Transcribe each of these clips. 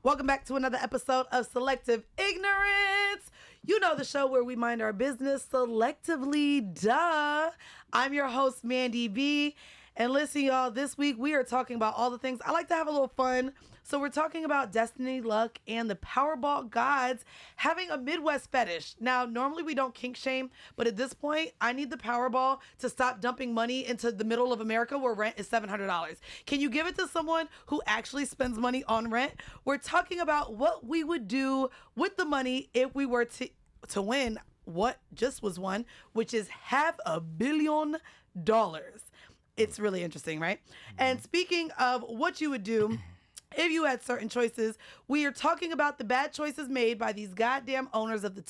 Welcome back to another episode of Selective Ignorance. You know, the show where we mind our business selectively, duh. I'm your host, Mandii B. And listen, y'all, this week we are talking about all the things. I like to have a little fun. So we're talking about destiny, luck, and the Powerball gods having a Midwest fetish. Now, normally we don't kink shame, but at this point, I need the Powerball to stop dumping money into the middle of America where rent is $700. Can you give it to someone who actually spends money on rent? We're talking about what we would do with the money if we were to win what just was won, which is $500 million. It's really interesting, right? And speaking of what you would do if you had certain choices, we are talking about the bad choices made by these goddamn owners of the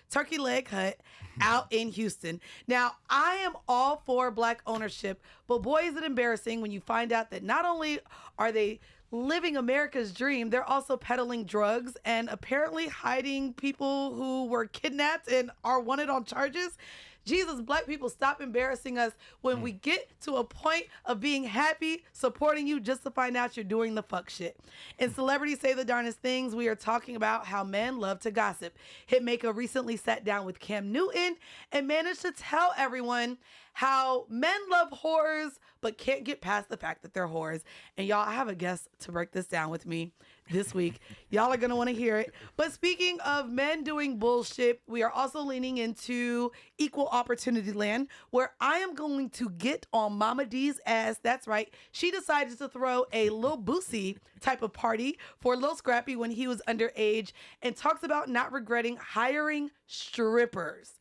Turkey Leg Hut out in Houston. Now, I am all for Black ownership, but boy, is it embarrassing when you find out that not only are they living America's dream, they're also peddling drugs and apparently hiding people who were kidnapped and are wanted on charges. Jesus, Black people, stop embarrassing us when we get to a point of being happy, supporting you just to find out you're doing the fuck shit. In Celebrities Say the Darnest Things, we are talking about how men love to gossip. Hitmaker recently sat down with Cam Newton and managed to tell everyone how men love whores but can't get past the fact that they're whores. And y'all, I have a guest to break this down with me this week. Y'all are going to want to hear it. But speaking of men doing bullshit, we are also leaning into equal opportunity land, where I am going to get on Mama D's ass. That's right. She decided to throw a Lil Boosie type of party for Lil Scrappy when he was underage and talks about not regretting hiring strippers.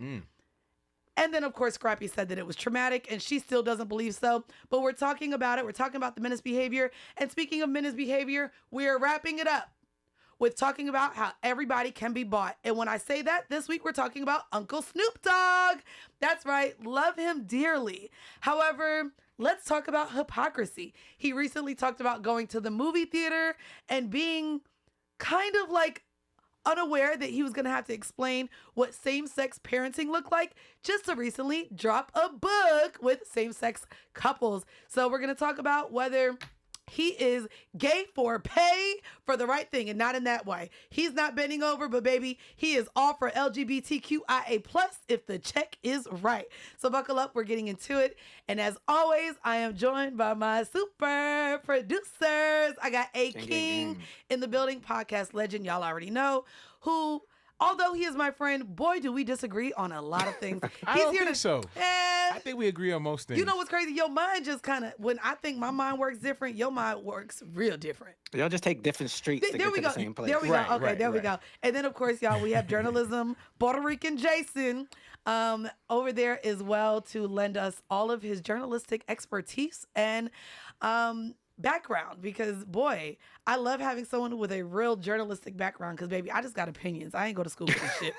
And then, of course, Scrappy said that it was traumatic, and she still doesn't believe so. But we're talking about it. We're talking about the menace behavior. And speaking of menace behavior, we're wrapping it up with talking about how everybody can be bought. And when I say that, this week we're talking about Uncle Snoop Dogg. That's right. Love him dearly. However, let's talk about hypocrisy. He recently talked about going to the movie theater and being kind of like unaware that he was going to have to explain what same-sex parenting looked like, just to recently drop a book with same-sex couples. So we're going to talk about whether he is gay for pay for the right thing and not in that way. He's not bending over, but baby, he is all for LGBTQIA+ if the check is right. So buckle up, we're getting into it. And as always, I am joined by my super producers. I got a king in the building, podcast legend, y'all already know, who, although he is my friend, boy, do we disagree on a lot of things. I don't think so. I think we agree on most things. You know what's crazy? Your mind just kind of, when I think my mind works different, your mind works real different. Y'all just take different streets to get to the same place. There we go. Okay, there we go. And then, of course, y'all, we have journalism, Puerto Rican Jayson over there as well to lend us all of his journalistic expertise and background, because boy, I love having someone with a real journalistic background, because baby, I just got opinions. I ain't go to school for this shit.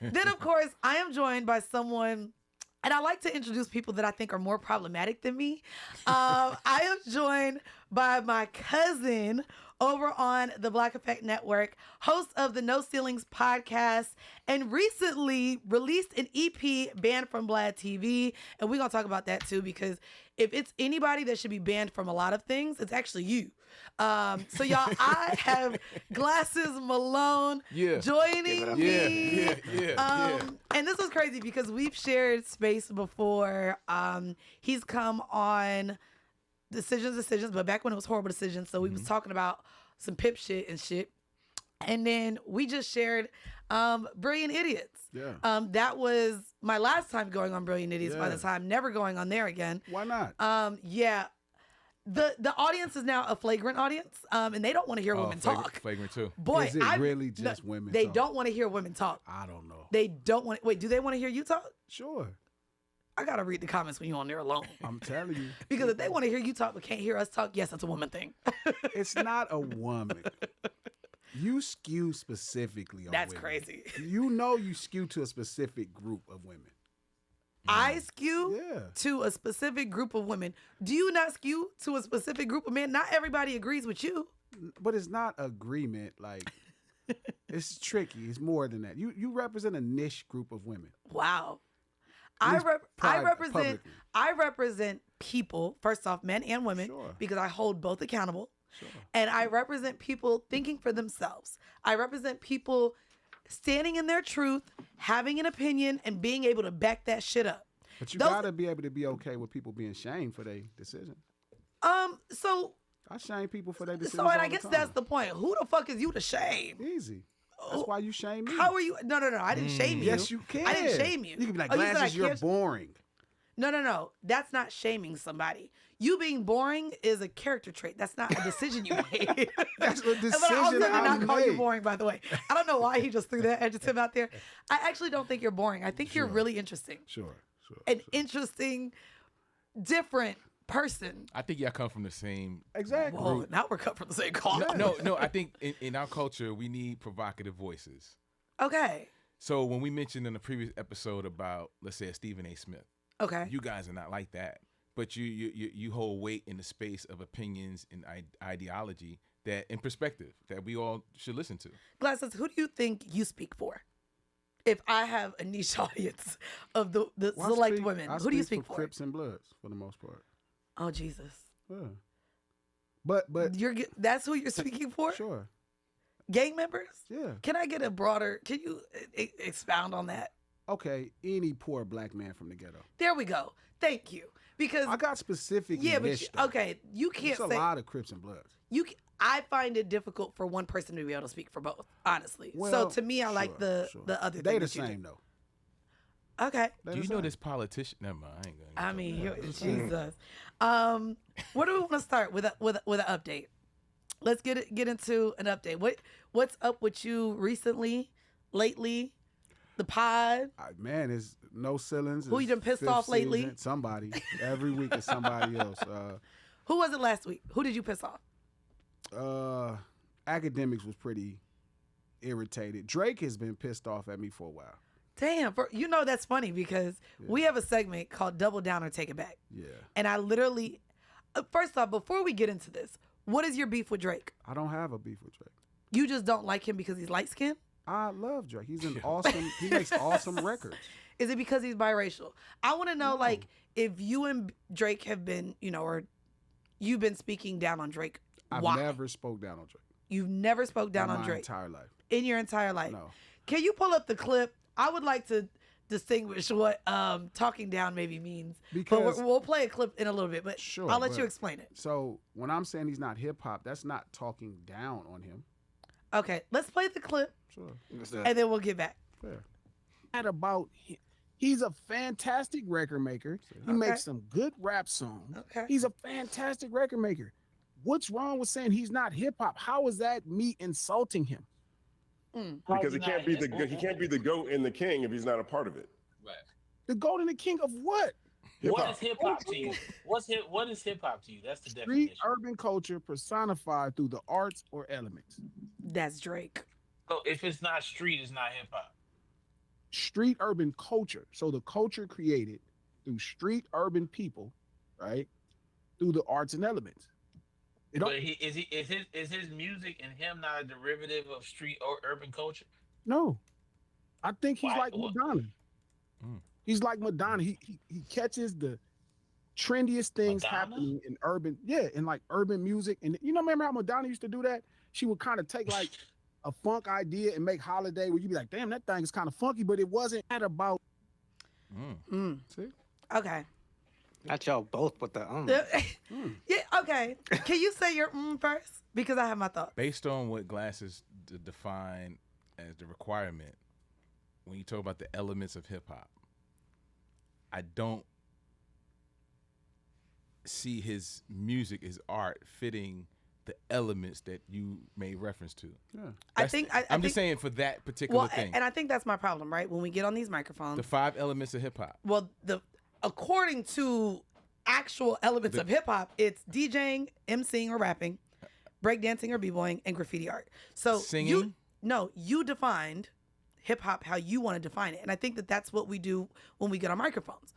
Then of course I am joined by someone, and I like to introduce people that I think are more problematic than me. I am joined by my cousin over on the Black Effect Network, host of the No Ceilings podcast, and recently released an EP banned from Vlad TV. And we're going to talk about that too, because if it's anybody that should be banned from a lot of things, it's actually you. So y'all, I have Glasses Malone joining me. And this was crazy because we've shared space before. He's come on Decisions, but back when it was Horrible Decisions. So we was talking about some pip shit and shit. And then we just shared Brilliant Idiots. Yeah. That was my last time going on Brilliant Idiots by the time, never going on there again. Why not? Yeah. The audience is now a flagrant audience, and they don't want to hear women talk. Flagrant too. Boy, is it really just women They talk? don't want to hear women talk. I don't know. They don't want. Wait, do they want to hear you talk? Sure. I gotta read the comments when you're on there alone. I'm telling you. Because if they want to hear you talk but can't hear us talk, yes, that's a woman thing. It's not a woman. You skew specifically on That's women. crazy. You know you skew to a specific group of women. I skew to a specific group of women. Do you not skew to a specific group of men? Not everybody agrees with you. But it's not agreement. Like, it's tricky. It's more than that. You represent a niche group of women. Wow. Publicly. I represent people, first off, men and women, because I hold both accountable. And I represent people thinking for themselves. I represent people standing in their truth, having an opinion, and being able to back that shit up. But you gotta be able to be okay with people being shamed for their decision. So I shame people for their decisions. So, and I guess that's the point. Who the fuck is you to shame? Easy. That's why you shame me. How are you? No. I didn't shame you. Yes, you can. I didn't shame you. You can be like, Glasses, you're boring. No. That's not shaming somebody. You being boring is a character trait. That's not a decision you made. That's a decision I did not call made. you boring, by the way. I don't know why he just threw that adjective out there. I actually don't think you're boring. I think you're really interesting. Sure. An interesting, different person. I think y'all come from the same. Exactly. Whoa, now we're cut from the same cloth. No. I think in our culture we need provocative voices. Okay. So when we mentioned in the previous episode about, let's say, a Stephen A. Smith, okay, you guys are not like that, but you hold weight in the space of opinions and ideology that, in perspective, that we all should listen to. Glasses, who do you think you speak for? If I have a niche audience of the select women, who do you speak for? Crips and Bloods, for the most part. Oh, Jesus. Yeah. But that's who you're speaking for? Sure. Gang members? Yeah. Can I get a broader, can you expound on that? Okay, any poor black man from the ghetto. There we go. Thank you. Because I got specific. Yeah, but you can't say. There's a lot of Crips and Bloods. I find it difficult for one person to be able to speak for both, honestly. Well, so to me, I like the other. They the same though. Okay. Do you know this politician? Never mind. I ain't gonna. I mean, Jesus. Where do we want to start with an update? Let's get into an update. What's up with you recently, lately? The pod. Man, it's no ceilings. Who you done pissed off lately? Season. Somebody. Every week is somebody else. Who was it last week? Who did you piss off? Academics was pretty irritated. Drake has been pissed off at me for a while. Damn, that's funny because we have a segment called Double Down or Take It Back. Yeah. And I literally, first off, before we get into this, what is your beef with Drake? I don't have a beef with Drake. You just don't like him because he's light skinned? I love Drake. He's an awesome, he makes awesome records. Is it because he's biracial? I want to know, like, if you and Drake have been, or you've been speaking down on Drake. I've never spoke down on Drake. You've never spoke down on Drake? In my entire life. In your entire life? No. Can you pull up the clip? I would like to distinguish what talking down maybe means. Because we'll play a clip in a little bit, but sure, I'll let you explain it. So when I'm saying he's not hip hop, that's not talking down on him. Okay, let's play the clip. Sure. And then we'll get back. Fair. He's a fantastic record maker. He makes some good rap songs. Okay. He's a fantastic record maker. What's wrong with saying he's not hip hop? How is that me insulting him? Because he can't be the GOAT and the king if he's not a part of it. Right. The GOAT and the king of what? What is hip hop to you? What is hip hop to you? That's the definition. Street urban culture personified through the arts or elements. That's Drake. So if it's not street, it's not hip hop. Street urban culture. So the culture created through street urban people, right? Through the arts and elements. But is his music and him not a derivative of street or urban culture? No. I think he's like Madonna. He's like Madonna. He catches the trendiest things happening in urban, in like urban music. And remember how Madonna used to do that? She would kind of take like a funk idea and make Holiday where you'd be like, damn, that thing is kind of funky, but it wasn't about. See? Okay. Not y'all both, but the Yeah, okay. Can you say your first? Because I have my thoughts. Based on what Glasses define as the requirement, when you talk about the elements of hip hop, I don't see his music, his art fitting the elements that you made reference to. Yeah. I'm just saying for that particular thing. And I think that's my problem, right? When we get on these microphones. The 5 elements of hip hop. Well, according to actual elements of hip hop, it's DJing, MCing or rapping, breakdancing or b-boying, and graffiti art. So singing? You defined hip hop how you want to define it. And I think that that's what we do when we get on microphones.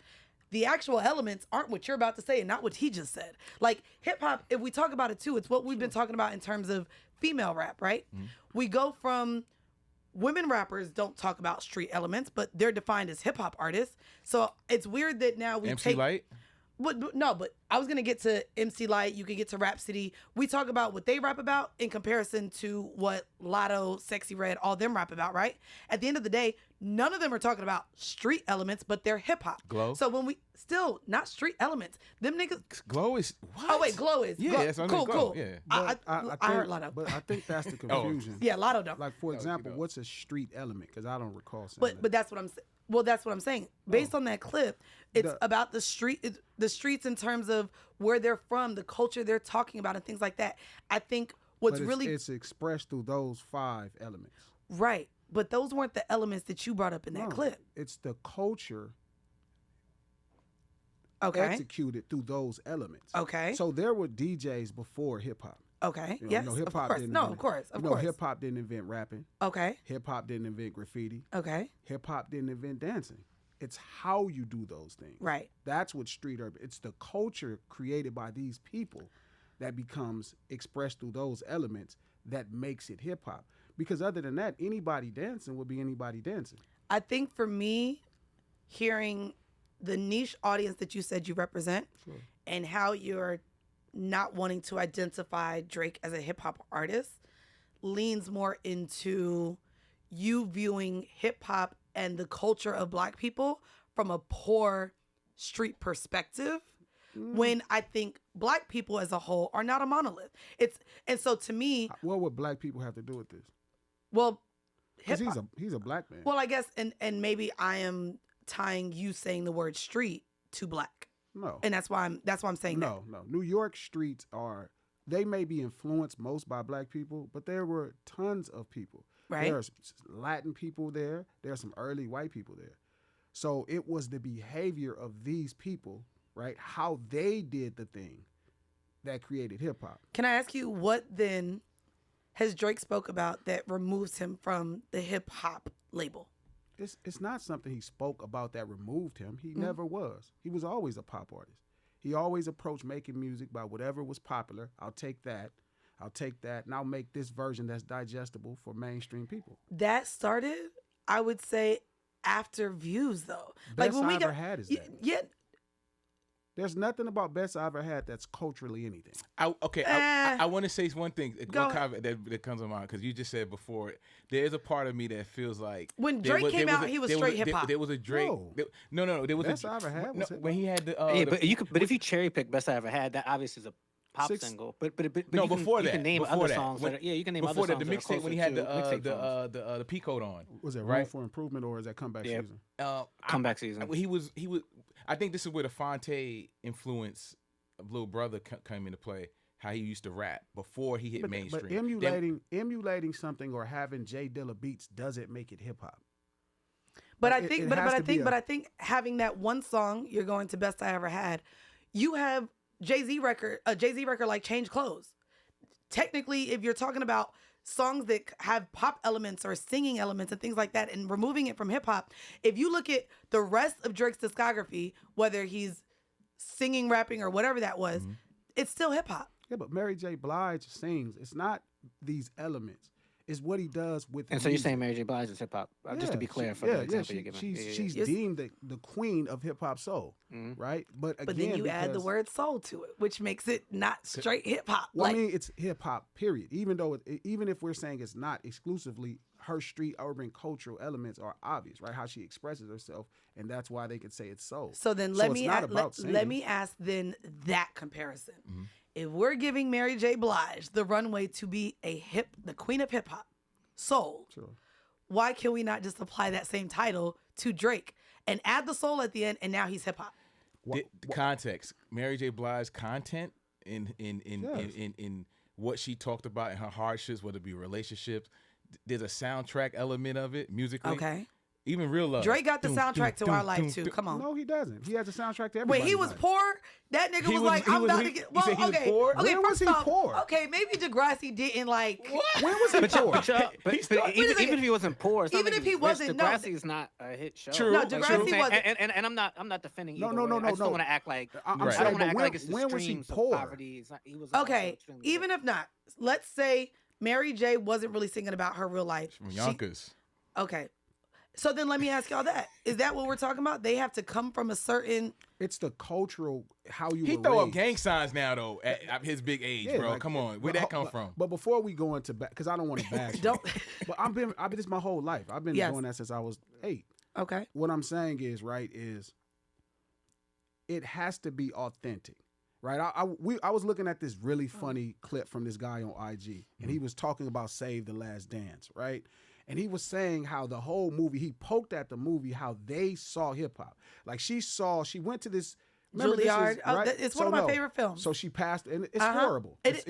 The actual elements aren't what you're about to say and not what he just said. Like hip hop, if we talk about it too, it's what we've been talking about in terms of female rap, right? Mm-hmm. We go from women rappers don't talk about street elements, but they're defined as hip hop artists. So it's weird that now we MC Lyte? But I was gonna get to MC Light. You can get to Rhapsody. We talk about what they rap about in comparison to what Lotto, Sexy Red, all them rap about, right? At the end of the day, none of them are talking about street elements, but they're hip hop. Glow. So when we still not street elements, them niggas. Glow is what? Oh wait, Glow is. Yeah, Glow. that's what I cool, mean, Glow, cool. yeah. I heard Lotto. But I think that's the confusion. Yeah, Lotto don't. Like, for Oh, example, you know. what's a street element? Because I don't recall saying that. But that's what I'm saying. Well, that's what I'm saying. Based on that clip, it's about the streets in terms of where they're from, the culture they're talking about, and things like that. I think what's really it's expressed through those 5 elements. right, but those weren't the elements that you brought up in that clip. It's the culture Okay. executed through those elements. Okay. So there were DJs before hip hop. Okay. You know, Yes. hip Of hop course. didn't No. invent Of course. Of you know, course. hip hop didn't invent rapping. Okay. Hip hop didn't invent graffiti. Okay. Hip hop didn't invent dancing. It's how you do those things. Right. That's what street urban. It's the culture created by these people that becomes expressed through those elements that makes it hip hop. Because other than that, anybody dancing would be anybody dancing. I think for me, hearing the niche audience that you said you represent and how you're not wanting to identify Drake as a hip hop artist leans more into you viewing hip hop and the culture of Black people from a poor street perspective. When I think Black people as a whole are not a monolith. And so to me, What would Black people have to do with this? well, Because hip-hop- he's a Black man. well, I guess, and maybe I am tying you saying the word street to Black, No. and that's why I'm saying that. No. New York streets they may be influenced most by Black people, but there were tons of people. Right. There's Latin people there. There's some early white people there. So it was the behavior of these people, right? How they did the thing that created hip hop. Can I ask you what then has Drake spoke about that removes him from the hip hop label? It's not something he spoke about that removed him. He never was. He was always a pop artist. He always approached making music by whatever was popular. I'll take that, and I'll make this version that's digestible for mainstream people. That started, I would say, after Views, though. Best I Ever Had is that. Yeah. There's nothing about Best I Ever Had that's culturally anything. I want to say one thing, Go one comment that comes to mind, because you just said before, there is a part of me that feels like When Drake came out, he was straight hip hop. There was a Drake. No. No, there was Best a I Ever Had was hip when he had the. Yeah, but if you cherry pick Best I Ever Had, that obviously is a pop 6 single. But no, you can, before you that, can name before other that. songs. When- You can name before other that, songs the that are mixtape when he closer had to mixtape songs. the P code on. Was it Room right? for Improvement or is that Comeback Yeah. Season? Comeback Season. He was. I think this is where the Fonte influence of Little Brother came into play. How he used to rap before he hit mainstream. But emulating something or having J Dilla beats doesn't make it hip hop. But Like, I think, it but has I to be think, but I think having that one song, you're going to Best I Ever Had. You have Jay-Z record like Change Clothes. Technically, if you're talking about songs that have pop elements or singing elements and things like that, and removing it from hip hop, if you look at the rest of Drake's discography, whether he's singing, rapping, or whatever that was, it's still hip hop. Yeah, but Mary J. Blige sings. It's not these elements. It's what he does with. And so you're saying Mary J. Blige is hip hop? Just to be clear, for the example you're giving. She's Yes. deemed the queen of hip hop soul, right? But again, But then you add the because- word soul to it, which makes it not straight hip hop. Well, I mean, it's hip hop. Period. Even if we're saying it's not exclusively, her street urban cultural elements are obvious, right? How she expresses herself, and that's why they could say it's soul. So then So let it's me not let, about let, singing. let me ask then that comparison. If we're giving Mary J. Blige the runway to be the queen of hip hop, soul, Sure. why can we not just apply that same title to Drake and add the soul at the end, and now he's hip hop? The context, Mary J. Blige's content in what she talked about in her hardships, whether it be relationships. There's a soundtrack element of it musically. Okay. Even Real Love. Drake got the soundtrack to our life too. Come on. No, he doesn't. He has a soundtrack to When everybody's he was life. poor, that nigga He was was- like, he I'm was- about he- to get. you Well, said he was okay, poor? okay. When was First he off, poor? okay, maybe Degrassi didn't like. When was he poor? But even if he wasn't poor, it's not Even like if he it's- wasn't, no. Degrassi's not a hit show. True. No, Like, Degrassi you know what I'm saying? wasn't. And I'm not defending No, either no, way. no, I just no. don't want to act like I'm Right. I saying, don't want to but act like it's the when was he streams of poor? poverty. It's not, he was Okay, extremely even rich. if not, let's say Mary J wasn't really singing about her real life. From She- Yonkers. Okay. So then let me ask y'all that. Is that what we're talking about? They have to come from a certain... It's the cultural, how you He were throw up raised. gang signs now, though, at his big age, Yeah, bro. like, Come on. Where'd that come from? But before we go into back, because I don't want to bash. Don't... But I've been this my whole life. I've been doing that since I was 8. Okay. What I'm saying is, right, is it has to be authentic, right? I was looking at this really funny clip from this guy on IG, and he was talking about Save the Last Dance, right? And he was saying how the whole movie, he poked at the movie, how they saw hip hop. Like she went to this. Juilliard. Right? It's one of my favorite films. So she passed, and it's horrible. It's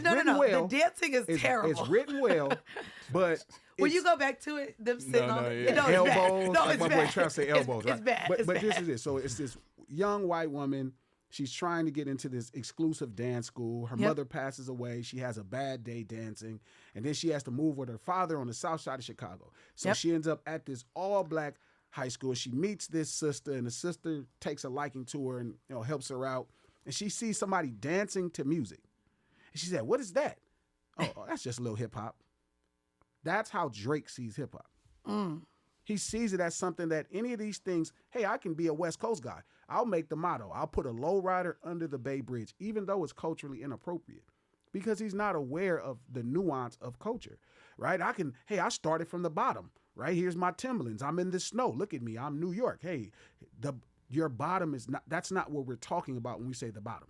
no, written well. The dancing is terrible. It's written well, but when you go back to it, them sitting on elbows. No, it's my bad. boy Trav say elbows. It's bad. But this is it. So it's this young white woman. She's trying to get into this exclusive dance school. Her mother passes away. She has a bad day dancing. And then she has to move with her father on the south side of Chicago. So she ends up at this all-black high school. She meets this sister, and the sister takes a liking to her and helps her out. And she sees somebody dancing to music. And she said, "What is that?" Oh, that's just a little hip-hop. That's how Drake sees hip-hop. He sees it as something that any of these things, hey, I can be a West Coast guy. I'll make the motto. I'll put a lowrider under the Bay Bridge, even though it's culturally inappropriate, because he's not aware of the nuance of culture, right? I started from the bottom, right? Here's my Timberlands. I'm in the snow. Look at me. I'm New York. Hey, your bottom is not, that's not what we're talking about when we say the bottom.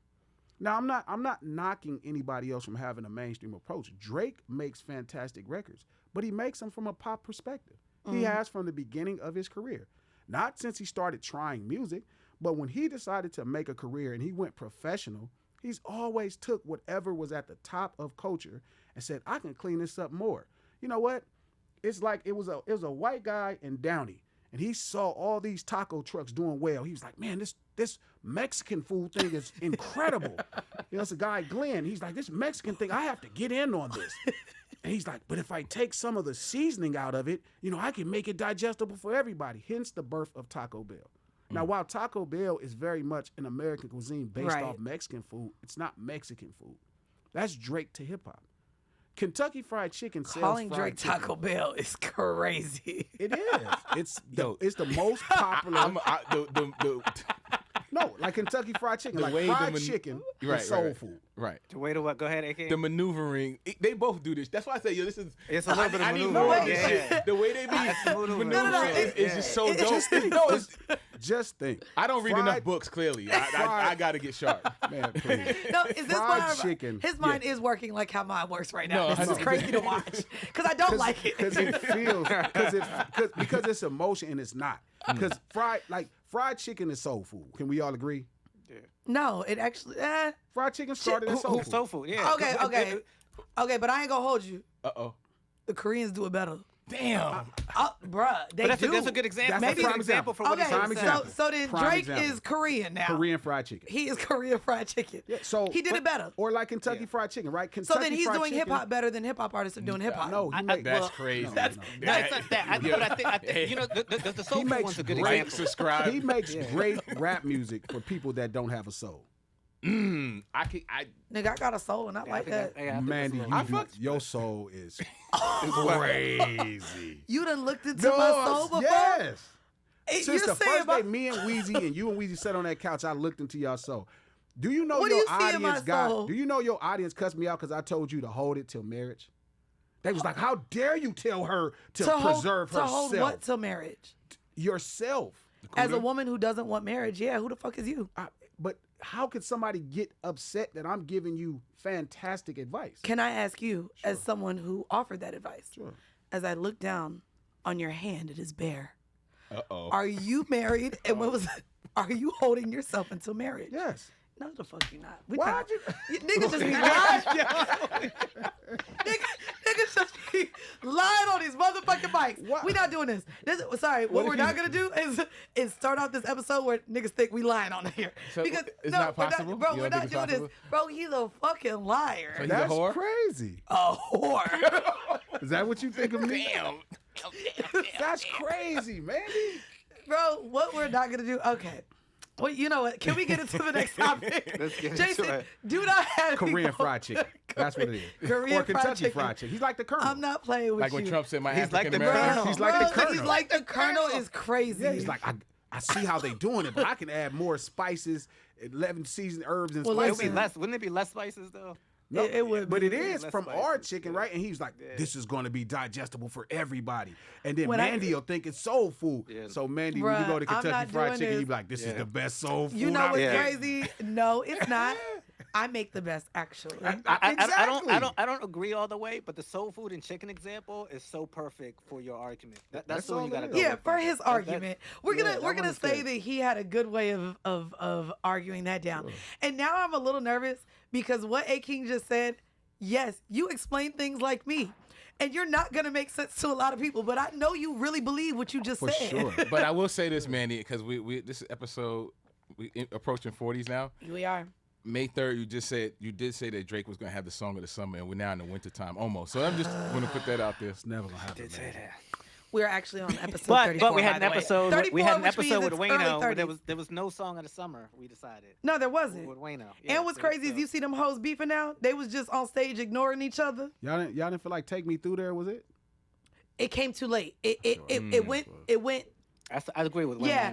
Now, I'm not knocking anybody else from having a mainstream approach. Drake makes fantastic records, but he makes them from a pop perspective. He has from the beginning of his career. Not since he started trying music, but when he decided to make a career and he went professional, he's always took whatever was at the top of culture and said, I can clean this up more. You know what? It's like it was a white guy in Downey, and he saw all these taco trucks doing well. He was like, man, this Mexican food thing is incredible. It's a guy, Glenn. He's like, this Mexican thing, I have to get in on this. And he's like, but if I take some of the seasoning out of it, I can make it digestible for everybody. Hence the birth of Taco Bell. Now, while Taco Bell is very much an American cuisine based off Mexican food, it's not Mexican food. That's Drake to hip hop. Kentucky Fried Chicken sells Calling fried Drake chicken. Taco Bell is crazy. It is. It's the most popular. No, like Kentucky Fried Chicken, like fried chicken is soul food. Right. The way to what? Go ahead, AK. The maneuvering, they both do this. That's why I say, this is. It's a little bit of need maneuvering. more. Yeah. The way they be maneuvering is just so dope. Just think. I don't read enough books. Clearly, I got to get sharp. Man, please. No, is this Fried why chicken. his mind is working like how mine works right now? No, this is 100%. crazy to watch because I don't like it. Because it feels because it's emotion and it's not. Because fried chicken is soul food. Can we all agree? No, it actually. Fried chicken started as soul food. Soul food, yeah. Okay, but I ain't gonna hold you. The Koreans do it better. Damn. Bruh, they do. That's a good example. That's a prime example for what Okay, he's saying. so then Prime Drake example. is Korean now. Korean fried chicken. He is Korean fried chicken. Yeah, so he did it better. Or like Kentucky Fried Chicken, right? So Kentucky then he's Fried doing Chicken- hip hop better than hip hop artists are doing hip hop. No, That's crazy. No, it's not that. But I think the soul food one's a good example. Subscribe. He makes great rap music for people that don't have a soul. Nigga, I got a soul and I like that. Mandy, your soul is crazy. You done looked into my soul before? Yes. Hey, Since you're the saying first day me and Weezy and you and Weezy sat on that couch, I looked into your soul. Do you know What do your you see in my audience got? soul? Do you know your audience cussed me out because I told you to hold it till marriage? They was like, "How dare you tell her to preserve herself?" To hold what till marriage? Yourself. As a woman who doesn't want marriage, yeah, who the fuck is you? But how could somebody get upset that I'm giving you fantastic advice? Can I ask you, as someone who offered that advice, as I look down on your hand, it is bare. Are you married? And are you holding yourself until marriage? Yes. No, the fuck you not. Why'd you? Niggas just be lying. Niggas just be lying on these motherfucking mics. What? We not doing this. What we're not gonna do is start off this episode where niggas think we lying on here. So because it's not possible? Bro, You we're don't not think it's doing this. Bro, he's a fucking liar. So he's That's a whore? crazy. A whore. Is that what you think of me? Damn. That's crazy, man. Bro, what we're not gonna do? Okay. Well, you know what? Can we get into the next topic? Let's get into Jayson, it. do not have Korean fried chicken. That's what it is. Korean or Kentucky fried fried chicken. He's like the Colonel. I'm not playing with Like you. when Trump said my He's like African the American. Colonel. He's like the Bro, Colonel. He's like the Colonel is crazy. Yeah, he's like, I see how they doing it, but I can add more spices, 11 seasoned herbs and spices. Wouldn't it be less spices though? No, it would but be. it is Less from spices, our chicken, yeah. right? And he's like, this is going to be digestible for everybody. And then When Mandii will think it's soul food. Yeah. So Mandii, when Bruh, you go to I'm Kentucky not Fried doing Chicken, this. you be like, this is Yeah. the best soul food. You know what's Yeah. crazy? No, it's not. I make the best, actually. Exactly. I don't agree all the way, but the soul food and chicken example is so perfect for your argument. That's That's all all you gotta it go is. Yeah, with. for his argument. We're yeah, gonna that we're gonna one's say good. that he had a good way of arguing that down. And now I'm a little nervous because what A King just said, yes, you explain things like me. And you're not gonna make sense to a lot of people, but I know you really believe what you just For said. sure. But I will say this, Mandii, because we this episode approaching 40s now. We are. May 3rd, you did say that Drake was gonna have the song of the summer, and we're now in the wintertime almost. So I'm just gonna put that out there. It's never going to happen. Did say man. that. We're actually on episode 34. But we had an by the way. episode. 34, We had an which means episode with it's Wayno early where 30s. there was no song of the summer. We decided No, there wasn't. with Wayno. And what's crazy is you see them hoes beefing now. They was just on stage ignoring each other. Y'all didn't feel like Take Me Through there, was it? It came too late. It went. I agree with Wayno. Yeah.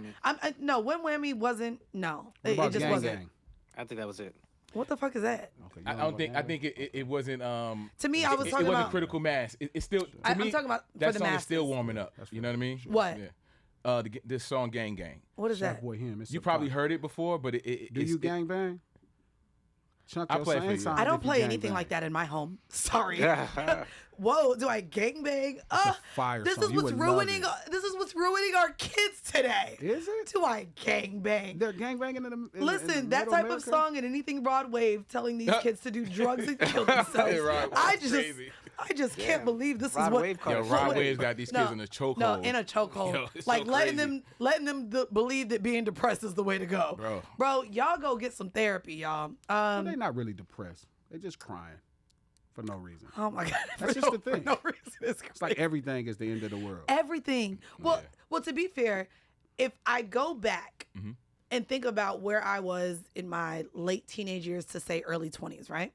No, Win Whammy wasn't. No, What it about just Gang wasn't. Gang? I think that was it. What the fuck is that? Okay, you I know don't about think. Gang I think it wasn't. To me, I was it talking wasn't about critical mass. It's still. To I'm me, talking about for that the song is masses. still warming up. You know what I mean? What? Yeah. This song Gang Gang. What is Chef that? Boy Him. It's You a probably fire. heard it before, but it Do you gang bang? Chunk I your play for same you. songs I if don't you play gang anything bang. like that in my home. Sorry. Yeah. Whoa, do I gangbang? fire This song. is You what's would love ruining. it. This is what's ruining our kids today. Is it? Do I gangbang? They're gang banging in the Listen, that type of song and anything Rod Wave telling these kids to do drugs and kill themselves. Rod I Wave's just, crazy. I just can't believe this Rod is what. Wave Yo, card. Rod What- Wave's got these kids in a chokehold. No, in a chokehold. Yo, it's Like so letting crazy. them believe that being depressed is the way to go. Bro, y'all go get some therapy, y'all. They're not really depressed. They're just crying for no reason. Oh my God. That's For just no- the thing. For no reason. It's It's like everything is the end of the world. everything. Well, Yeah. well, to be fair, if I go back Mhm. and think about where I was in my late teenage years to say early 20s, right?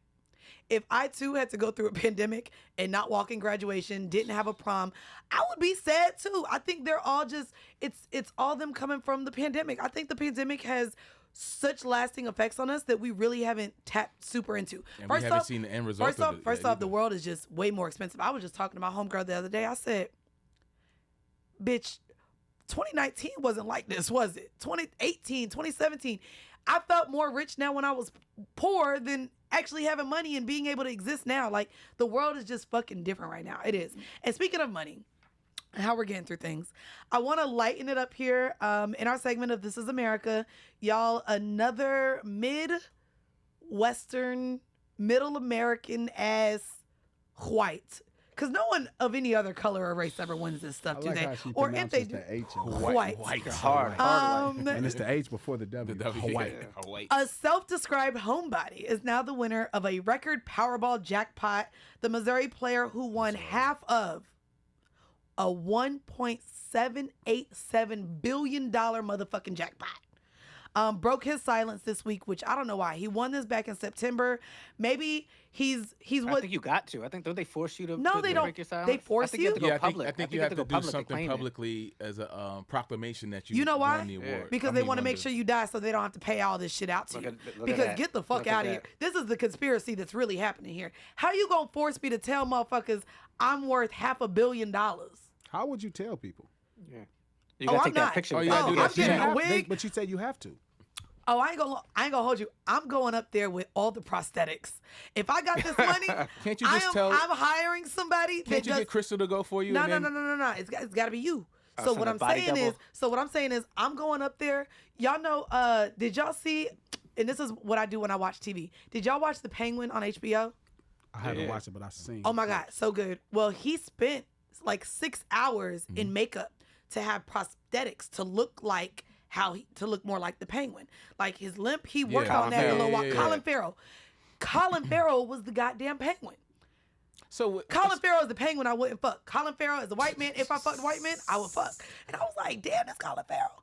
If I too had to go through a pandemic and not walk in graduation, didn't have a prom, I would be sad too. I think they're all just it's all them coming from the pandemic. I think the pandemic has such lasting effects on us that we really haven't tapped super into. And we haven't seen the end result First of off, it first yet off, the either. world is just way more expensive. I was just talking to my homegirl the other day. I said, bitch, 2019 wasn't like this, was it? 2018, 2017. I felt more rich now when I was poor than actually having money and being able to exist now. Like, the world is just fucking different right now. It is. And speaking of money, and how we're getting through things, I want to lighten it up here in our segment of This Is America. Y'all, another Midwestern, middle American ass white. Because no one of any other color or race ever wins this stuff, I do like they? how she Or if they pronounces do, the H in white. Hard. And it's the H before the W. The W. Hawaii. Hawaii. A self-described homebody is now the winner of a record Powerball jackpot. The Missouri player who won half of a $1.787 billion motherfucking jackpot. Broke his silence this week, which I don't know why. He won this back in September. Maybe he's I what? think you got to. I think don't they force you to? No, to they don't. break your silence? They force I think you have to you? go Yeah, public. I think you have to go do public something claim it. publicly as a proclamation that you You know why? won the award. Because they want to make sure you die so they don't have to pay all this shit out to Look you. at- look at Because that. get the fuck Look at out of here. that. This is the conspiracy that's really happening here. How you gonna force me to tell motherfuckers I'm worth $500 million? How would you tell people? Yeah. You Oh, gotta I'm take that not. picture. Oh, with you that. gotta do I'm that getting shit. a wig. But you said you have to. Oh, I ain't gonna hold you. I'm going up there with all the prosthetics. If I got this money, Can't you just tell? I'm hiring somebody that Can't you does. get Crystal to go for you? No, and no, then- no, no, no, no. It's got to be you. Oh, So so what the I'm body saying double? is, I'm going up there. Y'all know, did y'all see, and this is what I do when I watch TV. Did y'all watch The Penguin on HBO? I haven't watched it, but I've seen. Oh my God, so good. Well, he spent like 6 hours Mm-hmm. in makeup to have prosthetics to look like to look more like the Penguin. Like his limp, he worked on Colin that a little Farrell. while. Yeah, yeah, Colin Farrell. Colin Farrell was the goddamn Penguin. So Colin Farrell is the Penguin I wouldn't fuck. Colin Farrell is a white man. If I fucked a white man, I would fuck. And I was like, damn, that's Colin Farrell.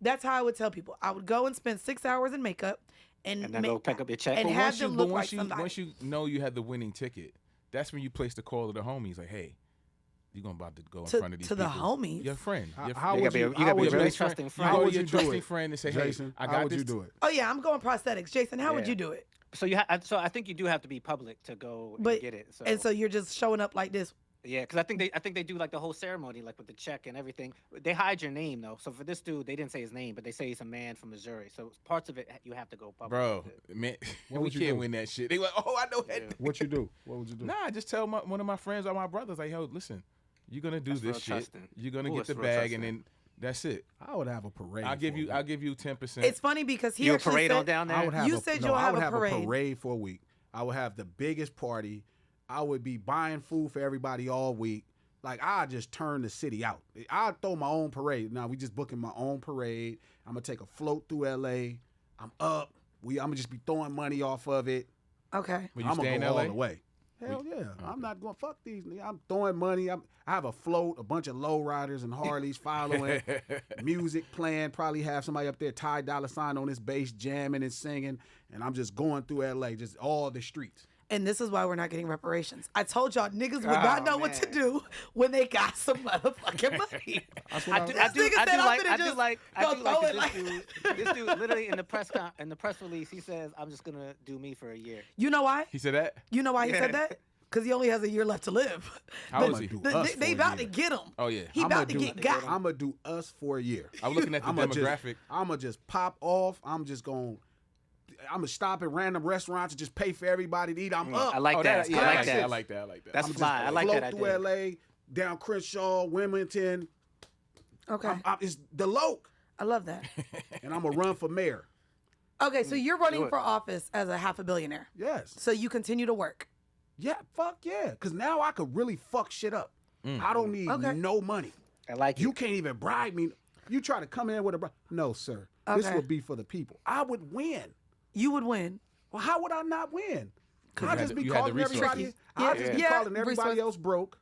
That's how I would tell people. I would go and spend 6 hours in makeup And then go pick up your check. and But have them look like once somebody. you know you had the winning ticket, that's when you place the call to the homies. Like, hey, you're gonna about to go in front of these to the people. homies? Your friend. How You would gotta you? be a How would really you? trusting friend. How You go would to your you do trusting it, friend and say, Jason? hey, I How got would this. you do it? Oh yeah, I'm going prosthetics. Jason, how would Yeah. you do it? So so I think you do have to be public to go But and get it. So, and so you're just showing up like this. yeah, because I think they do like the whole ceremony, like with the check and everything. They hide your name though. So for this dude, they didn't say his name, but they say he's a man from Missouri. So parts of it you have to go public. Bro, with. man, What we would you can't do? win that shit. They like, oh, I know that. Yeah. What you do? What would you do? Nah, I just tell one of my friends or my brothers, like, yo, listen, you're gonna do That's real this shit. trusting. You're gonna Ooh, get it's the real bag, trusting. and then that's it. I would have a parade. I'll give for a you. week. I'll give you 10%. It's funny because he You a actually parade said, on down there? I would have. You said you'll I have would a have parade. a parade for a week. I would have the biggest party. I would be buying food for everybody all week. Like, I just turn the city out. I throw my own parade. Now we just booking my own parade. I'm gonna take a float through LA. I'm up. I'm gonna just be throwing money off of it. okay. When you I'm stay gonna in go LA, all the way. Hell yeah. I'm not going fuck these niggas. I'm throwing money. I have a float, a bunch of lowriders and Harleys following, music playing, probably have somebody up there, Ty Dolla $ign on his bass jamming and singing, and I'm just going through LA, just all the streets. And this is why we're not getting reparations. I told y'all niggas would not know what to man. do when they got some motherfucking money. That's what I I, do, This I do, nigga I said, do I'm like, finna I do just like, go I do throw like it that this dude literally in the press release, he says, I'm just gonna do me for a year. You know why? he said that. You know why he said Yeah. that? Because he only has a year left to live. How The- old is he? do the- us they for a about to year. get him. Oh yeah. He I'ma about to do- get got. I'm gonna do us for a year. I'm looking at the demographic. I'm gonna just pop off. I'm gonna stop at random restaurants and just pay for everybody to eat. I'm up. I like Oh, that. yeah, I like that. I like that. I like that. That's I'm fly. I like float that through idea. LA, down Crenshaw, Wilmington. Okay. It's the Loke, I love that. and I'm gonna run for mayor. Okay, so you're running it. for office as a half a billionaire. Yes. So you continue to work. Yeah. Fuck yeah. Cause now I could really fuck shit up. I don't need Okay. no money. I like You it. can't even bribe me. You try to come in with a bribe. No, sir. This Okay. would be for the people. I would win. You would win. Well, how would I not win? you I'd had just the- be you had the calling everybody. resources. I'd just be Yeah. calling everybody Resources. else broke.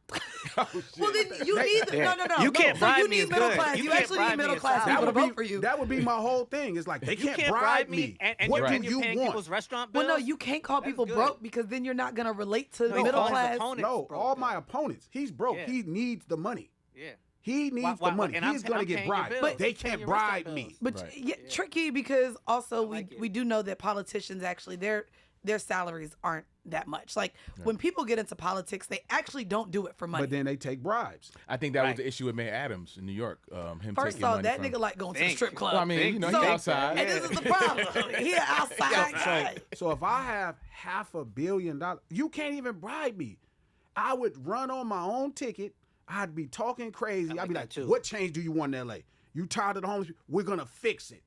Well, then you need no. You can't bribe you me need is middle good. class. You You can't actually bribe need me middle is class solid. people to vote for you. That would be my whole thing. It's like they You can't bribe me. and What you're, do you paying want? people's restaurant bills. Well, no, you can't call That's people good. broke because then you're not gonna relate to No, middle all his class. opponents No, broke, all though. my opponents. He's broke. Yeah. He needs the money. Yeah. He needs why- the money. and I'm He's pa- gonna I'm get paying your bribed. bills. But they I'm paying can't your restaurant bribe me. bills. But Right. yeah, tricky because also like it. we do know that politicians actually their salaries aren't that much. Like when people get into politics, they actually don't do it for money. But then they take bribes. I think that was Right. the issue with Mayor Adams in New York. Him First taking off, money that from, nigga like going to the Think. strip club. Well, I mean, you know, So- he's outside. And this is the problem. He an outside guy. So if I have $500 million, you can't even bribe me. I would run on my own ticket. I'd be talking crazy. I I'd be like like, that too. what change do you want in LA? You tired of the homeless people? We're gonna fix it.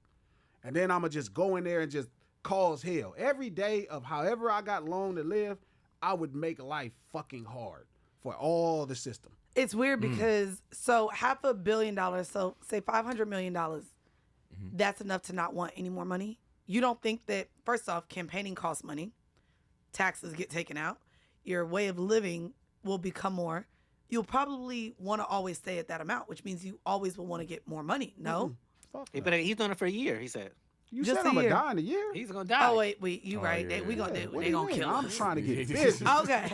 And then I'm gonna just go in there and just cause hell. Every day of however I got long to live, I would make life fucking hard for all the system. It's weird because so $500 million, so say $500 million, that's enough to not want any more money. You don't think that, first off, campaigning costs money, taxes get taken out, your way of living will become more. You'll probably want to always stay at that amount, which means you always will want to get more money. No? Fuck Yeah, that. but he's doing it for a year. He said You just said a I'm gonna year. die in a year? he's gonna die. Oh, wait, you Oh, right. yeah, We gonna Yeah, do what they do you gonna mean? kill I'm us. trying to get Yeah. busy. Okay.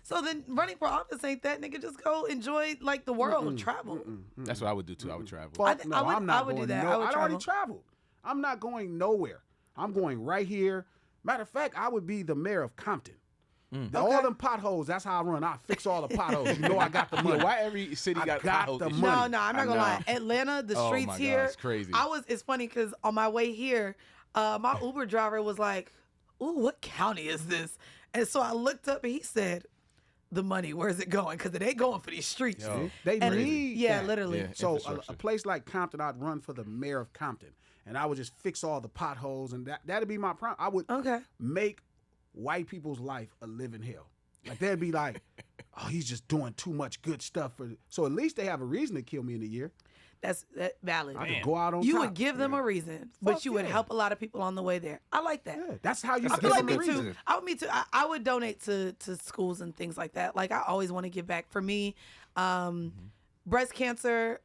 So then running for office ain't that, nigga. Just go enjoy like the world, travel. That's what I would do too. I would travel. Fuck I no, would- I'm not I would do going that. no- I would I'd already travel. traveled. I'm not going nowhere. I'm going right here. Matter of fact, I would be the mayor of Compton. All Okay. them potholes, that's how I run. I fix all the potholes. You know I got the money. Yeah, why every city I got got potholes the and shit? money. No, I'm not gonna lie. Atlanta, the Oh streets my God, here, it's crazy. It's funny because on my way here, my Uber driver was like, "Ooh, what county is this?" And so I looked up and he said, "The money, where's it going? Because it ain't going for these streets." Yo. They And need yeah, that. literally. Yeah. So Infrastructure. a place like Compton, I'd run for the mayor of Compton, and I would just fix all the potholes, and that'd be my problem. I would Okay. make white people's life a living hell. Like they'd be like, "Oh, he's just doing too much good stuff for." So at least they have a reason to kill me in a year. That's valid. I could go out on You top. would give them a reason, but Fuck you would yeah. help a lot of people on the way there. I like that. Yeah, that's how you I give feel like them me a too. reason. Me too. I would donate to schools and things like that. Like I always want to give back. For me, breast cancer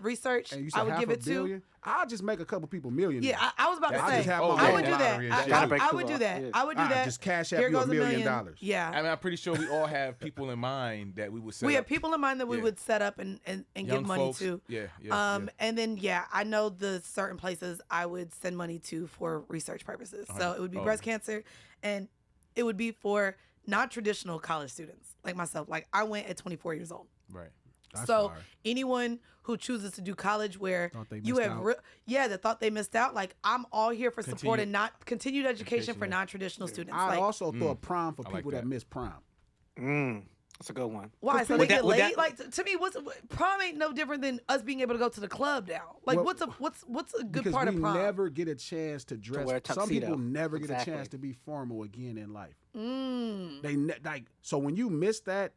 research. And you said I would half give a it billion? I'll just make a couple people millionaires. Yeah, I was about to I say. just have Oh, my I yeah, would do that. lottery and shit. I would do that. Yeah. I would do that. Just cash out Here you goes $1 million. Yeah. I mean, I'm pretty sure we all have people in mind that we would set We up. have people in mind that we Yeah. would set up and Young give money folks. to. Yeah. And then I know the certain places I would send money to for research purposes. So it would be breast cancer, and it would be for non-traditional college students like myself. Like I went at 24 years old. Right. So anyone who chooses to do college where Thought they you missed have, out. that thought they missed out. Like I'm all here for supporting continued education education, for yeah. non-traditional students. I'd Like also throw a prom for I like people that that. miss prom. That's a good one. why? So Would they that- get would late. that- Like to me, prom ain't no different than us being able to go to the club now. Like Well, what's a good Because part we of prom? never get a chance to dress. wear a Some people tuxedo. never get a Exactly. chance to be formal again in life. Mm. They so when you miss that,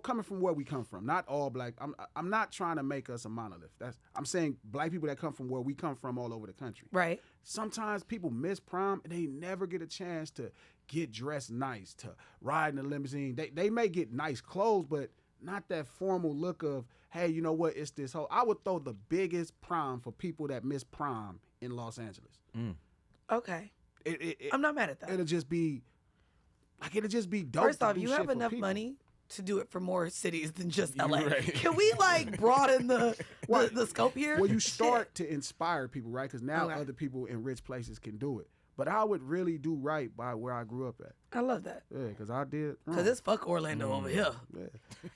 coming from where we come from, not all black. I'm not trying to make us a monolith. I'm saying black people that come from where we come from all over the country. Right. Sometimes people miss prom and they never get a chance to get dressed nice, to ride in a limousine. They may get nice clothes, but not that formal look of, hey, you know what? It's this whole. I would throw the biggest prom for people that miss prom in Los Angeles. Okay. It, I'm not mad at that. It'll just be dope. First to off, do you shit have for enough people. money to do it for more cities than just You're LA. right. Can we broaden the scope here? Well, you start to inspire people, right? Because now Okay. other people in rich places can do it. But I would really do right by where I grew up at. I love that. Yeah, because I did. Cause it's fuck Orlando over here. Yeah.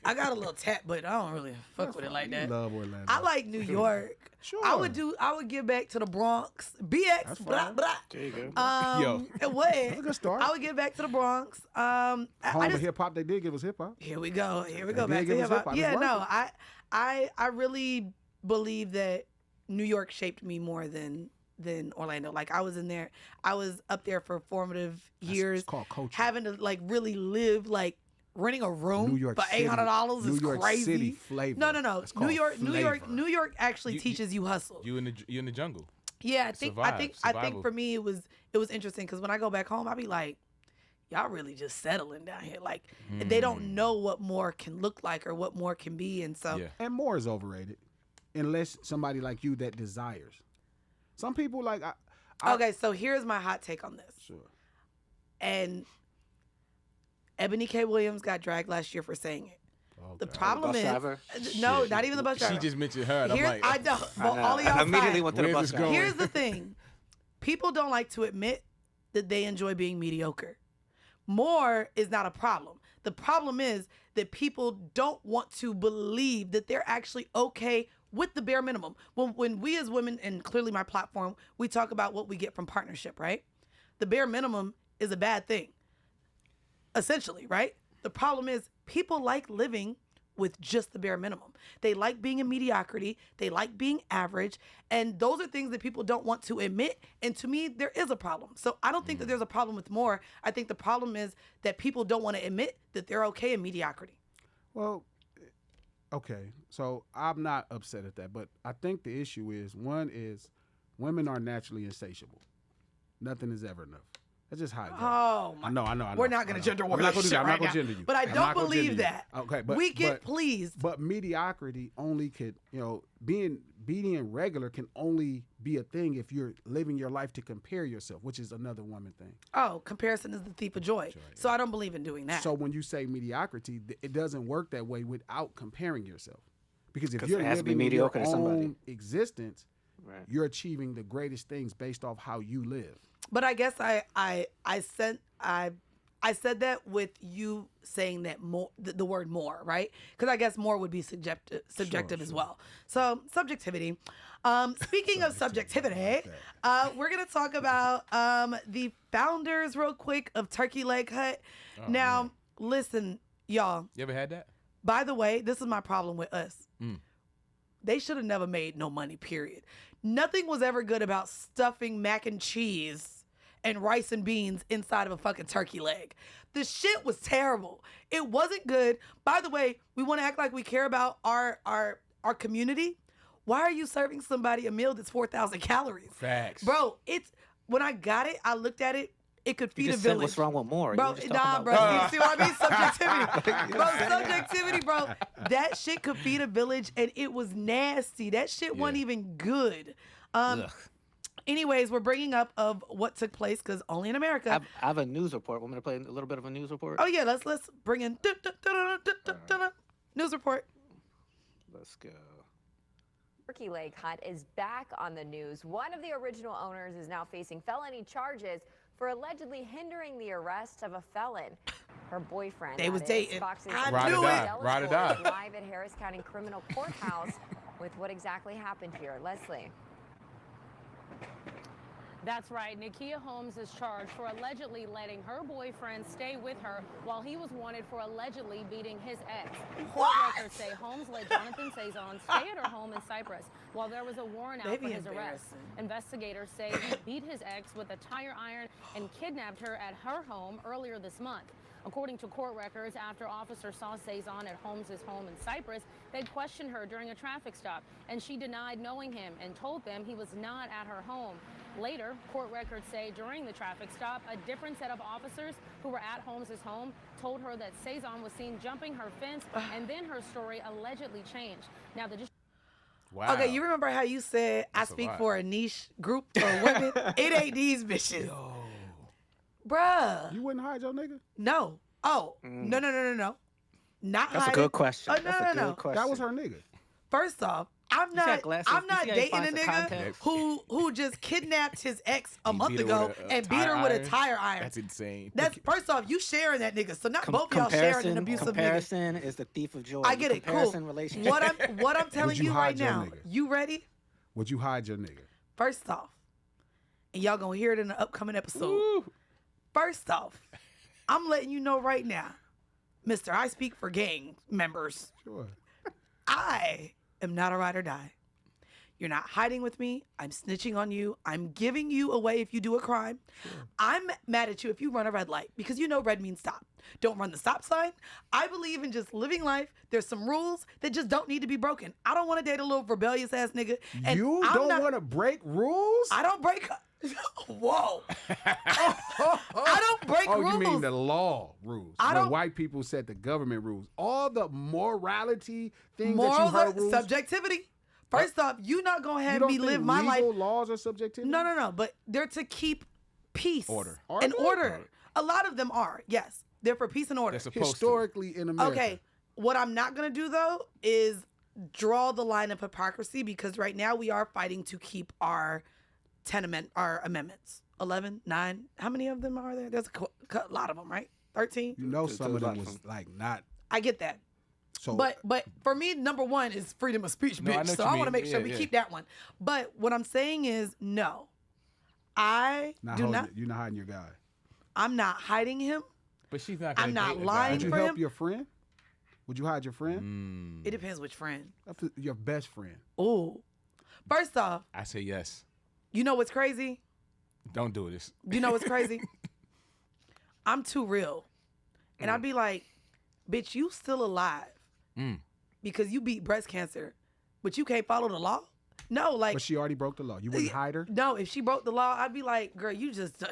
I got a little tap, but I don't really fuck with it like that. Love Orlando. I like New York. Sure. I would give back to the Bronx. BX. That's Blah, fine. blah. There you go. What? That's a good start. I would give back to the Bronx. Home of hip hop, they did give us hip hop. Here we go. They Back did to give us hip hop. hip-hop. Yeah, It's no, worth I really believe that New York shaped me more than Orlando. Like I was up there for formative years, It's called culture. having to really live renting a room New York for City. $800 is New York crazy. City flavor. No. It's New called York, flavor. New York actually You- teaches you hustle. You in the jungle. Yeah, I think Survival. for me it was interesting because when I go back home, I be like, y'all really just settling down here. Like they don't know what more can look like or what more can be, and so Yeah. And more is overrated, unless somebody like you that desires. Some people like I okay. So here's my hot take on this. Sure. And Ebony K. Williams got dragged last year for saying it. The problem bus is driver? no, Shit. not even the bus driver. She just mentioned her. And I'm Here's, like, I know, but all of I y'all immediately fine. went to the Where's bus this driver. going? Here's the thing. People don't like to admit that they enjoy being mediocre. More is not a problem. The problem is that people don't want to believe that they're actually okay with the bare minimum. When we as women, and clearly my platform, we talk about what we get from partnership, right? The bare minimum is a bad thing, essentially, right? The problem is people like living with just the bare minimum. They like being in mediocrity. They like being average. And those are things that people don't want to admit. And to me, there is a problem. So I don't think that there's a problem with more. I think the problem is that people don't want to admit that they're okay in mediocrity. Well, okay. So I'm not upset at that, but I think the issue is women are naturally insatiable. Nothing is ever enough. That's just how it goes. Oh, I know. We're not going to gender war I'm not this gonna do shit that. I'm right not now. gonna gender you. But I I'm don't not gonna believe gender you. that. Okay, we get pleased. But mediocrity only could, being regular can only be a thing if you're living your life to compare yourself, which is another woman thing. Oh, comparison is the thief of joy. So I don't believe in doing that. So when you say mediocrity, it doesn't work that way without comparing yourself. Because if 'Cause you're it has to be living mediocre your to somebody. own existence, Right. you're achieving the greatest things based off how you live. But I guess I said that with you saying that more, the word more, right? Because I guess more would be subjective as Sure. well. So subjectivity. Speaking of subjectivity, we're gonna talk about the founders real quick of Turkey Leg Hut. Now, listen, y'all. you ever had that? By the way, this is my problem with us. They should have never made no money, period. Nothing was ever good about stuffing mac and cheese and rice and beans inside of a fucking turkey leg. The shit was terrible. It wasn't good. By the way, we want to act like we care about our community. Why are you serving somebody a meal that's 4,000 calories? Facts. Bro, when I got it, I looked at it. it could You feed a just said village. what's wrong with more. Bro, You were just nah, talking bro. about See what I mean? Subjectivity. Bro, subjectivity, bro. That shit could feed a village, and it was nasty. That shit wasn't even good. Anyways, we're bringing up of what took place because only in America. I have a news report. Want me to play a little bit of a news report? Oh yeah, let's bring in news report. Let's go. Turkey Lake Hut is back on the news. One of the original owners is now facing felony charges for allegedly hindering the arrest of a felon. Her boyfriend. They was dating. I knew it. Ride or die. Live at Harris County Criminal Courthouse with what exactly happened here. Leslie. That's right. Nakia Holmes is charged for allegedly letting her boyfriend stay with her while he was wanted for allegedly beating his ex. Court records say Holmes let Jonathan Cezanne stay at her home in Cyprus while there was a warrant out for his arrest. Investigators say he beat his ex with a tire iron and kidnapped her at her home earlier this month. According to court records, after officers saw Cezanne at Holmes' home in Cyprus, they questioned her during a traffic stop, and she denied knowing him and told them he was not at her home. Later, court records say during the traffic stop, a different set of officers who were at Holmes' home told her that Cezanne was seen jumping her fence, and then her story allegedly changed. Now, Wow. Okay, you remember how you said I speak for a niche group of women? It ain't these bitches. Yo. Bruh. You wouldn't hide your nigga? No. Oh, no. Not That's hiding. a good question. Oh, That's a no. good question. That was her nigga. First off, I'm got not glasses. I'm You not see how he dating a finds the nigga context? who just kidnapped his ex a month beat her ago with a and beat her tire with a iron? tire iron. That's insane. That's first off, you sharing that nigga. So not both y'all sharing an abusive nigga. Comparison is the thief of joy. I get it. Cool. Comparison relationship. What I'm telling you you right hide your now. nigga? You ready? Would you hide your nigga? First off, and y'all gonna hear it in the upcoming episode. Woo. First off, I'm letting you know right now, Mr. I speak for gang members. Sure. I am not a ride or die. You're not hiding with me. I'm snitching on you. I'm giving you away if you do a crime. Sure. I'm mad at you if you run a red light because you know red means stop. Don't run the stop sign. I believe in just living life. There's some rules that just don't need to be broken. I don't want to date a little rebellious ass nigga. And You don't want to break rules? I don't break. Whoa. I don't break rules. Oh, you mean the law rules? I When don't- white people said the government rules. All the morality things that you Morals heard are rules. Subjectivity. First off, you not gonna You have don't me think live my life. legal laws are subjectivity? No. But they're to keep peace. Order. And order. A lot of them are. Yes. They're for peace and order. They're supposed Historically in America. Okay. What I'm not going to do, though, is draw the line of hypocrisy because right now we are fighting to keep our our amendments. 11, 9. How many of them are there? There's a lot of them, right? 13? You know some of them was like not. I get that. So, But for me, number one is freedom of speech, No, I bitch. know So what I you want to mean. make sure we keep that one. But what I'm saying is, no. I do not. You're not hiding your guy. I'm not hiding him. But she's not gonna I'm not date a guy. lying Would you for help him? your friend? Would you hide your friend? It depends which friend. Your best friend. Ooh. First off, I say yes. you know what's crazy? Don't do this. You know what's crazy? I'm too real. And I'd be like, bitch, you still alive because you beat breast cancer, but you can't follow the law? No, like. But she already broke the law. You wouldn't hide her? No, if she broke the law, I'd be like, girl, you just.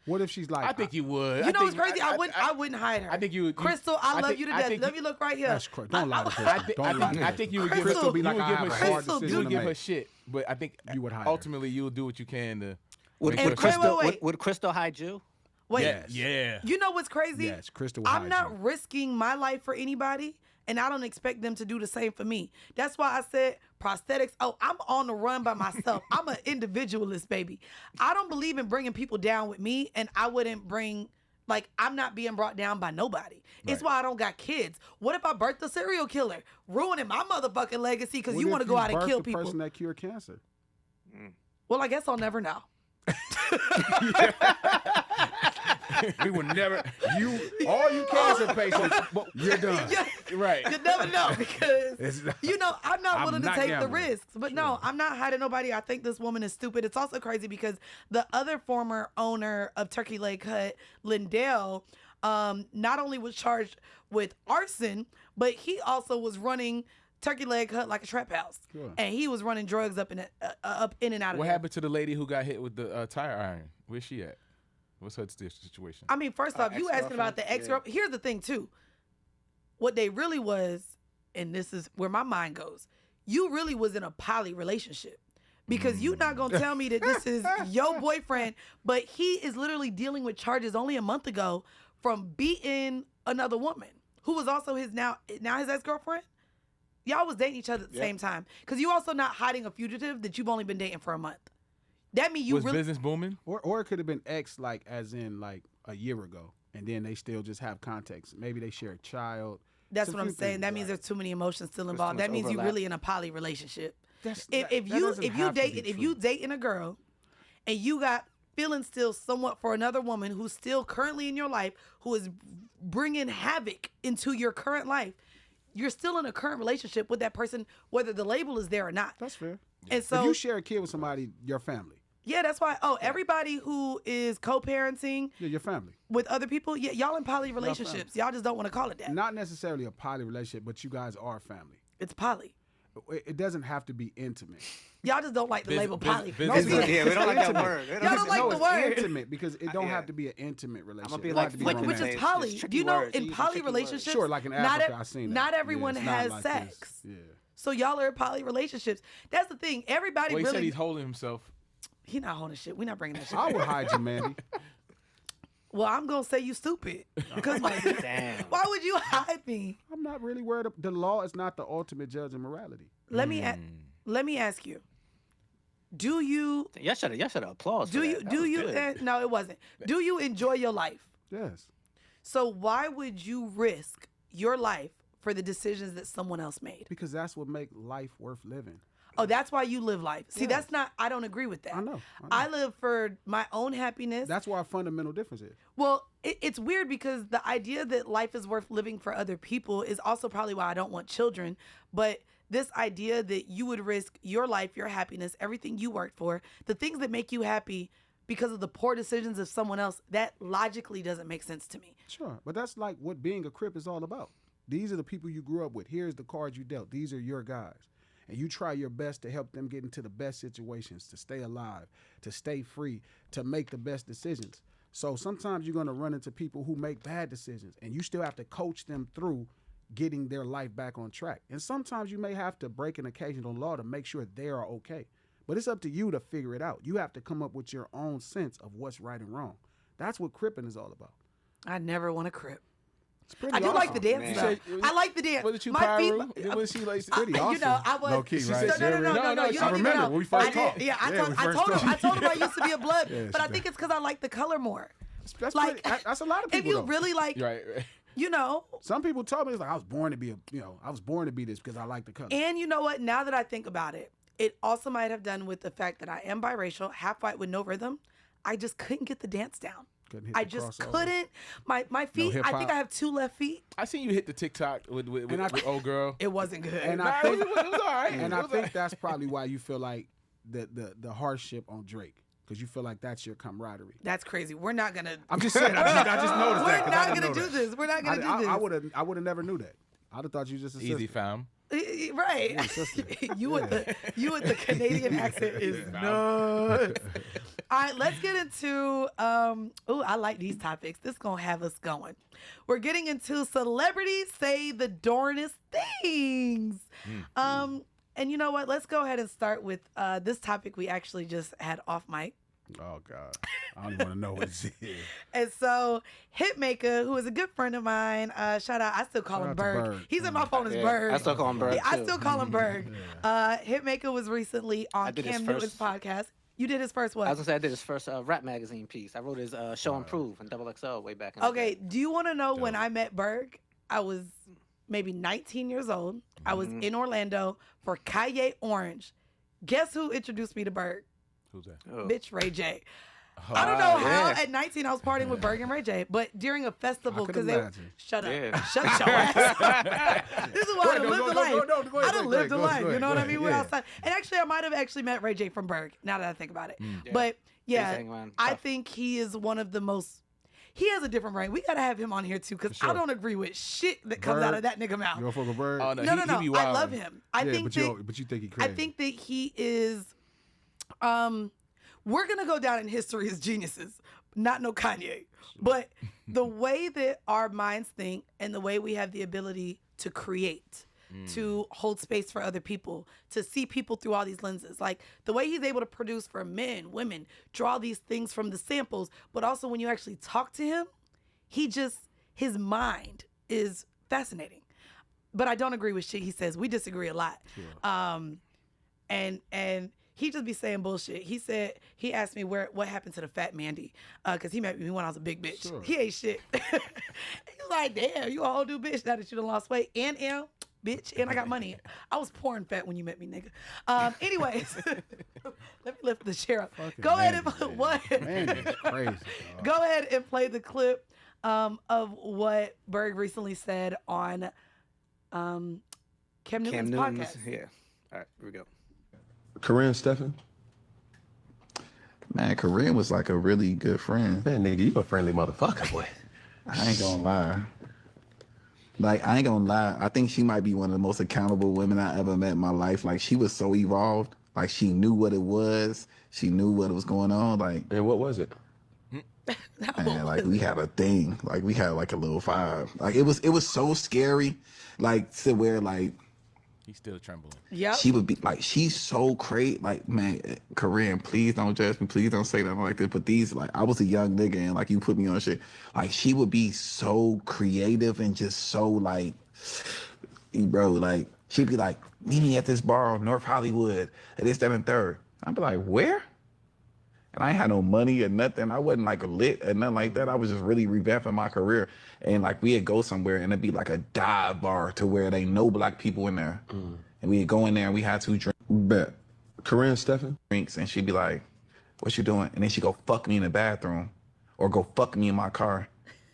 What if she's like. I think you would. You know what's crazy? I wouldn't hide her. I think you would. Crystal, I love you to death. Let me look right here. That's crazy. Don't lie to Crystal. I think you would give Crystal her. be You like, would I give have her a shit. hard decision You would to give her make. shit. But I think You would hide her. ultimately you will do what you can to. Would make her- Crystal wait. would Crystal hide you? Wait. Yes. Yeah. You know what's crazy? Yes, Crystal will I'm hide not you. risking my life for anybody, and I don't expect them to do the same for me. That's why I said prosthetics. Oh, I'm on the run by myself. I'm an individualist, baby. I don't believe in bringing people down with me, and I wouldn't bring, like, I'm not being brought down by nobody. It's why I don't got kids. What if I birthed a serial killer, ruining my motherfucking legacy because What you if want to go out and birthed kill the people? person that cured cancer. Well, I guess I'll never know. We would never. All you cancer patients, you're done. Right. You never know because, It's not- I'm not I'm willing not to take gambling. the risks. But no, I'm not hiding nobody. I think this woman is stupid. It's also crazy because the other former owner of Turkey Lake Hut, Lindell, not only was charged with arson, but he also was running Turkey Leg Hut like a trap house. Sure. And he was running drugs up in and out of What there. happened to the lady who got hit with the tire iron? Where's she at? What's her situation? I mean, first off, you asking about the ex-girl. Here's the thing, too. What they really was, and this is where my mind goes, you really was in a poly relationship. Because you're not going to tell me that this is your boyfriend, but he is literally dealing with charges only a month ago from beating another woman who was also his now his ex-girlfriend. Y'all was dating each other at the same time. Because you also not hiding a fugitive that you've only been dating for a month. That means you was business booming? Or it could have been ex, like, as in, like, a year ago. And then they still just have context. Maybe they share a child. That's what I'm saying. That means there's too many emotions still involved. That means you're really in a poly relationship. If you dating a girl and you got feelings still somewhat for another woman who's still currently in your life, who is bringing havoc into your current life, you're still in a current relationship with that person, whether the label is there or not. That's fair. And so if you share a kid with somebody, your family. Yeah, that's why. Everybody who is co-parenting, your family with other people, y'all in poly relationships. Y'all just don't want to call it that. Not necessarily a poly relationship, but you guys are family. It's poly. It doesn't have to be intimate. Y'all just don't like the label poly. We don't like that word. Y'all don't like the word. Intimate, because it don't have to be an intimate relationship. Be like, which is poly. Do you know in poly relationships? Sure, like in Africa, I've seen that. Not everyone has like sex. Yeah. So y'all are in poly relationships. That's the thing. Everybody he really. said he's holding himself. He not holding shit. We not bringing that shit. I would hide you, Mandii. Well, I'm gonna say you stupid. Because damn. Why would you hide me? I'm not really worried. The law is not the ultimate judge of morality. Let me ask you. Do you? Y'all should have applause. Do you? No, it wasn't. Do you enjoy your life? Yes. So why would you risk your life for the decisions that someone else made? Because that's what makes life worth living. Oh, that's why you live life. See, that's not. I don't agree with that. I know. I live for my own happiness. That's why our fundamental difference is. Well, it's weird because the idea that life is worth living for other people is also probably why I don't want children. But this idea that you would risk your life, your happiness, everything you worked for, the things that make you happy because of the poor decisions of someone else, that logically doesn't make sense to me. Sure, but that's like what being a Crip is all about. These are the people you grew up with. Here's the cards you dealt. These are your guys. And you try your best to help them get into the best situations, to stay alive, to stay free, to make the best decisions. So sometimes you're going to run into people who make bad decisions, and you still have to coach them through getting their life back on track. And sometimes you may have to break an occasional law to make sure they are okay. But it's up to you to figure it out. You have to come up with your own sense of what's right and wrong. That's what cripping is all about. I never want to crip. I do like the dance though. I like the dance. Was it you, My feet, Pyro? Was she like pretty awesome? You know, I was. Low key, right? No. You I remember when we first talked. Yeah, I told him I used to be a blood, but I think it's because I like the color more. That's like that's a lot of people. If you though. really like, Right. You know. Some people told me it's like I was born to be this because I like the color. And you know what? Now that I think about it, it also might have done with the fact that I am biracial, half white with no rhythm. I just couldn't get the dance down. I just couldn't. My feet. I think I have 2 left feet. I seen you hit the TikTok with old girl. It wasn't good. And I think it was all right. And I think that's probably why you feel like the hardship on Drake. Because you feel like that's your camaraderie. That's crazy. We're not gonna. I'm just saying. I just noticed that. We're not gonna do this. We're not gonna do this. I would have never knew that. I'd have thought you just a sister. Easy fam. Right. You with the Canadian accent is nuts. All right, let's get into I like these topics. This is gonna have us going. We're getting into celebrities say the darnest things. And you know what? Let's go ahead and start with this topic we actually just had off mic. Oh, God. I don't even want to know what it is. And so Hitmaker, who is a good friend of mine, shout out, I still call him Berg. He's in my phone as Berg. I still call him Berg, too. I still call him Berg. Hitmaker was recently on Cam Newton's podcast. You did his first what? I was going to say I did his first rap magazine piece. I wrote his Show and Prove in XXL way back in the day. Do you want to know when I met Berg? I was maybe 19 years old. I was in Orlando for Kanye Orange. Guess who introduced me to Berg? Who's that? Oh. Bitch, Ray J. I don't know how at 19 I was partying with Berg and Ray J, but during a festival because they shut up, shut your ass. This is why I done lived the life. I done lived the life. You know what I mean? We're outside, and actually, I might have actually met Ray J from Berg. Now that I think about it, but yeah, I think he is one of the most. He has a different brain. We gotta have him on here too, because I don't agree with shit that comes out of that nigga mouth. You don't fuck with Berg? Oh, no. I love him. I think but you think he crazy. I think that he is. We're gonna go down in history as geniuses, not no Kanye, but the way that our minds think and the way we have the ability to create, to hold space for other people, to see people through all these lenses. Like the way he's able to produce for men, women, draw these things from the samples, but also when you actually talk to him, his mind is fascinating. But I don't agree with shit he says. We disagree a lot. Sure. And he just be saying bullshit. He asked me what happened to the fat Mandii, because he met me when I was a big bitch. Sure. He ain't shit. He was like, damn, you a whole new bitch now that you done lost weight. And bitch, and I got money. I was porn fat when you met me, nigga. Anyways, let me lift the chair up. Fucking Go ahead Mandii, and what? Mandii is crazy. Go ahead and play the clip of what Berg recently said on Cam Newton's podcast. Yeah. All right, here we go. Corinne Stephan? Man, Corinne was like a really good friend. Man, nigga, you a friendly motherfucker, boy. I ain't gonna lie. Like, I ain't gonna lie. I think she might be one of the most accountable women I ever met in my life. Like, she was so evolved. Like, she knew what it was. She knew what was going on. Like, and what was it? Man, like we had a thing. Like we had like a little vibe. Like it was so scary. Like to where like he's still trembling. Yeah. She would be like, she's so great. Like, man, Corinne, please don't judge me. Please don't say nothing like this. But these, like, I was a young nigga and like you put me on shit. Like she would be so creative and just so like, bro, like she'd be like, meet me at this bar on North Hollywood at this, that, and third. I'd be like, where? And I ain't had no money or nothing. I wasn't like lit or nothing like that. I was just really revamping my career. And like we'd go somewhere and it'd be like a dive bar to where they no black people in there. And we'd go in there and we had to drink. Bet. Corinne Stephan? Drinks, and she'd be like, what you doing? And then she'd go fuck me in the bathroom or go fuck me in my car.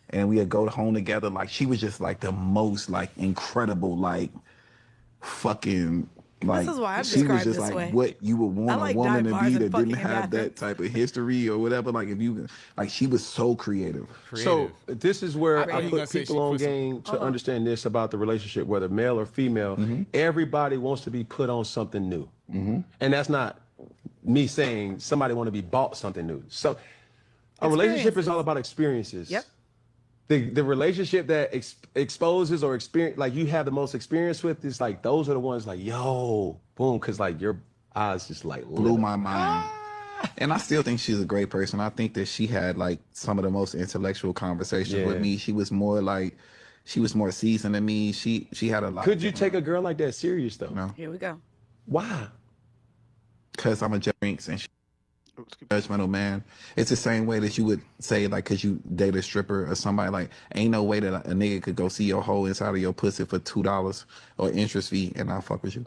And we'd go home together. Like she was just like the most like incredible, like fucking, like, this is why I'm she was described just this like way. what you would want like a woman dive to bars be and that fucking didn't in have that bathrooms. type of history or whatever. Like if you, like she was so creative. So this is where I you gonna put say people she on put some- game to understand this about the relationship, whether male or female. Everybody wants to be put on something new. And that's not me saying somebody want to be bought something new. So a relationship is all about experiences. Yep. The relationship that exposes or experience, like you have the most experience with, is like those are the ones like, yo, boom, because like your eyes just like Blew my mind. And I still think she's a great person. I think that she had like some of the most intellectual conversations with me. She was more like, she was more seasoned than me. She had a lot. Could you take a girl like that serious though? No. Here we go. Why? Because I'm a drinks and judgmental man. It's the same way that you would say like, cause you date a stripper or somebody, like ain't no way that a nigga could go see your whole inside of your pussy for $2 or interest fee and I'll fuck with you.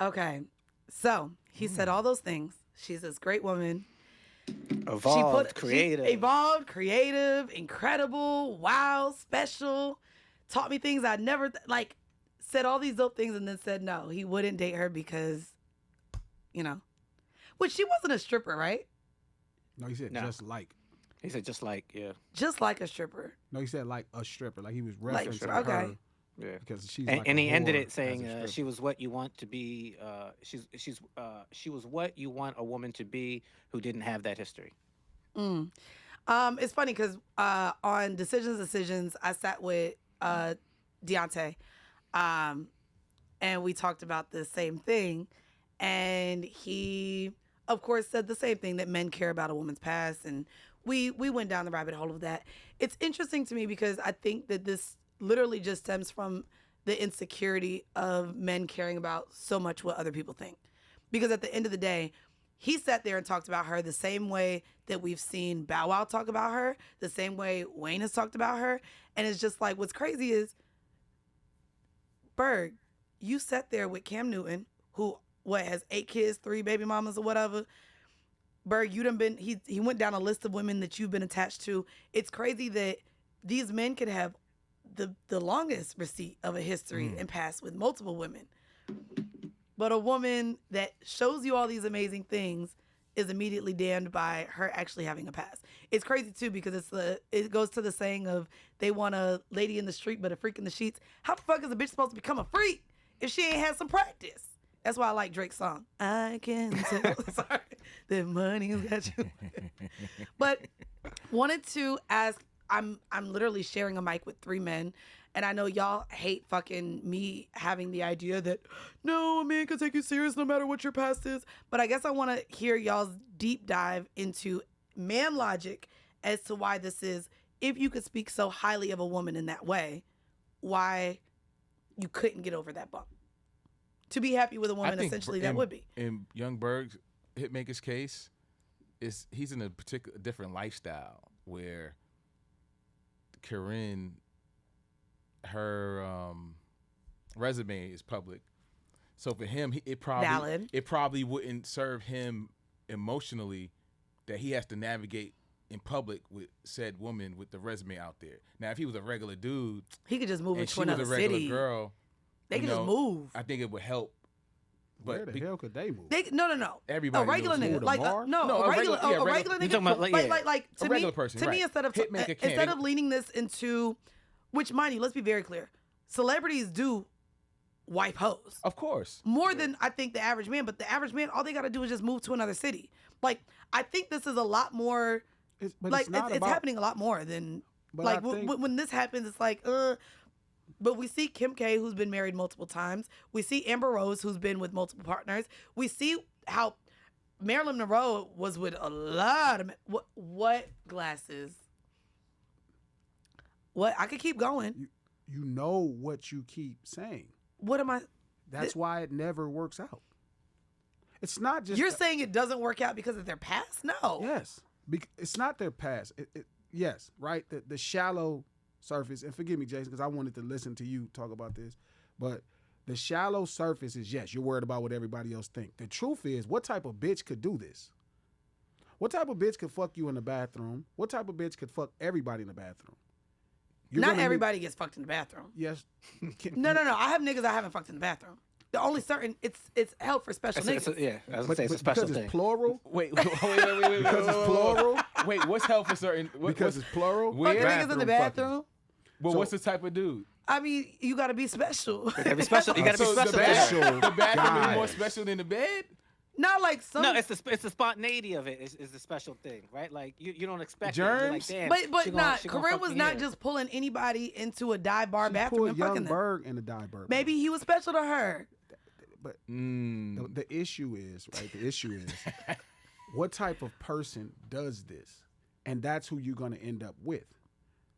Okay. So he said all those things. She's this great woman. Evolved, creative. Evolved, creative, incredible, wow, special. Taught me things I'd never, like, said all these dope things and then said no, he wouldn't date her because, you know. Which she wasn't a stripper, right? No, he said No. just like. He said just like, yeah. Just like a stripper. No, he said like a stripper. Like he was Like, referencing okay. her Yeah. because she's And, like and a he ended whore it as saying a stripper. she was what you want to be. She was what you want a woman to be who didn't have that history. It's funny because on Decisions, I sat with Deontay, and we talked about the same thing, and he, of course, said the same thing, that men care about a woman's past, and we went down the rabbit hole of that. It's interesting to me because I think that this literally just stems from the insecurity of men caring about so much what other people think. Because at the end of the day, he sat there and talked about her the same way that we've seen Bow Wow talk about her, the same way Wayne has talked about her. And it's just like, what's crazy is, Berg, you sat there with Cam Newton, who, has 8 kids, 3 baby mamas or whatever. Berg, you done been, he went down a list of women that you've been attached to. It's crazy that these men could have the longest receipt of a history and past with multiple women. But a woman that shows you all these amazing things is immediately damned by her actually having a past. It's crazy too because it goes to the saying of they want a lady in the street but a freak in the sheets. How the fuck is a bitch supposed to become a freak if she ain't had some practice? That's why I like Drake's song. I can tell. Sorry, that money's got you. But wanted to ask. I'm literally sharing a mic with 3 men, and I know y'all hate fucking me having the idea that no, a man can take you serious no matter what your past is. But I guess I want to hear y'all's deep dive into man logic as to why this is. If you could speak so highly of a woman in that way, why you couldn't get over that bump? To be happy with a woman, essentially, that would be. In Young Berg's Hitmaker's case, he's in a particular different lifestyle where Corinne, her resume is public, so for him, it probably wouldn't serve him emotionally that he has to navigate in public with said woman with the resume out there. Now, if he was a regular dude, he could just move into another city. She was a regular city. Girl. They could just move. I think it would help. But where the hell could they move? No. Everybody a regular nigga, like a regular nigga, like to me, person, to right. me, instead of leaning this into, which mind you, let's be very clear, celebrities do wipe hoes, of course, more than I think the average man. But the average man, all they got to do is just move to another city. Like I think this is a lot more. It's happening a lot more than like when this happens. It's like But we see Kim K, who's been married multiple times. We see Amber Rose, who's been with multiple partners. We see how Marilyn Monroe was with a lot of men. What Glasses? What? I could keep going. You know what you keep saying. What am I? That's why it never works out. It's not just... You're saying it doesn't work out because of their past? No. Yes. It's not their past. Yes, right? The shallow surface, and forgive me, Jayson, because I wanted to listen to you talk about this, but the shallow surface is, yes, you're worried about what everybody else think. The truth is, what type of bitch could do this? What type of bitch could fuck you in the bathroom? What type of bitch could fuck everybody in the bathroom? Not everybody gets fucked in the bathroom. Yes. No. I have niggas I haven't fucked in the bathroom. The only certain, it's held for special niggas. Yeah, I was gonna say it's a special because thing. It's plural. Wait. Because it's plural. Wait, what's held for certain? Because it's plural. Fuck niggas in the bathroom. Well, what's the type of dude? I mean, you gotta be special. You gotta be special. You gotta be special. The bathroom is more special than the bed? Not like some. No, it's the spontaneity of it is the special thing, right? Like you don't expect germs. It. Like, but Corinne was not just pulling anybody into a dive bar bathroom and fucking them. Berg in the dive bar. Maybe he was special to her. But the issue is, right? The issue is what type of person does this, and that's who you're gonna end up with.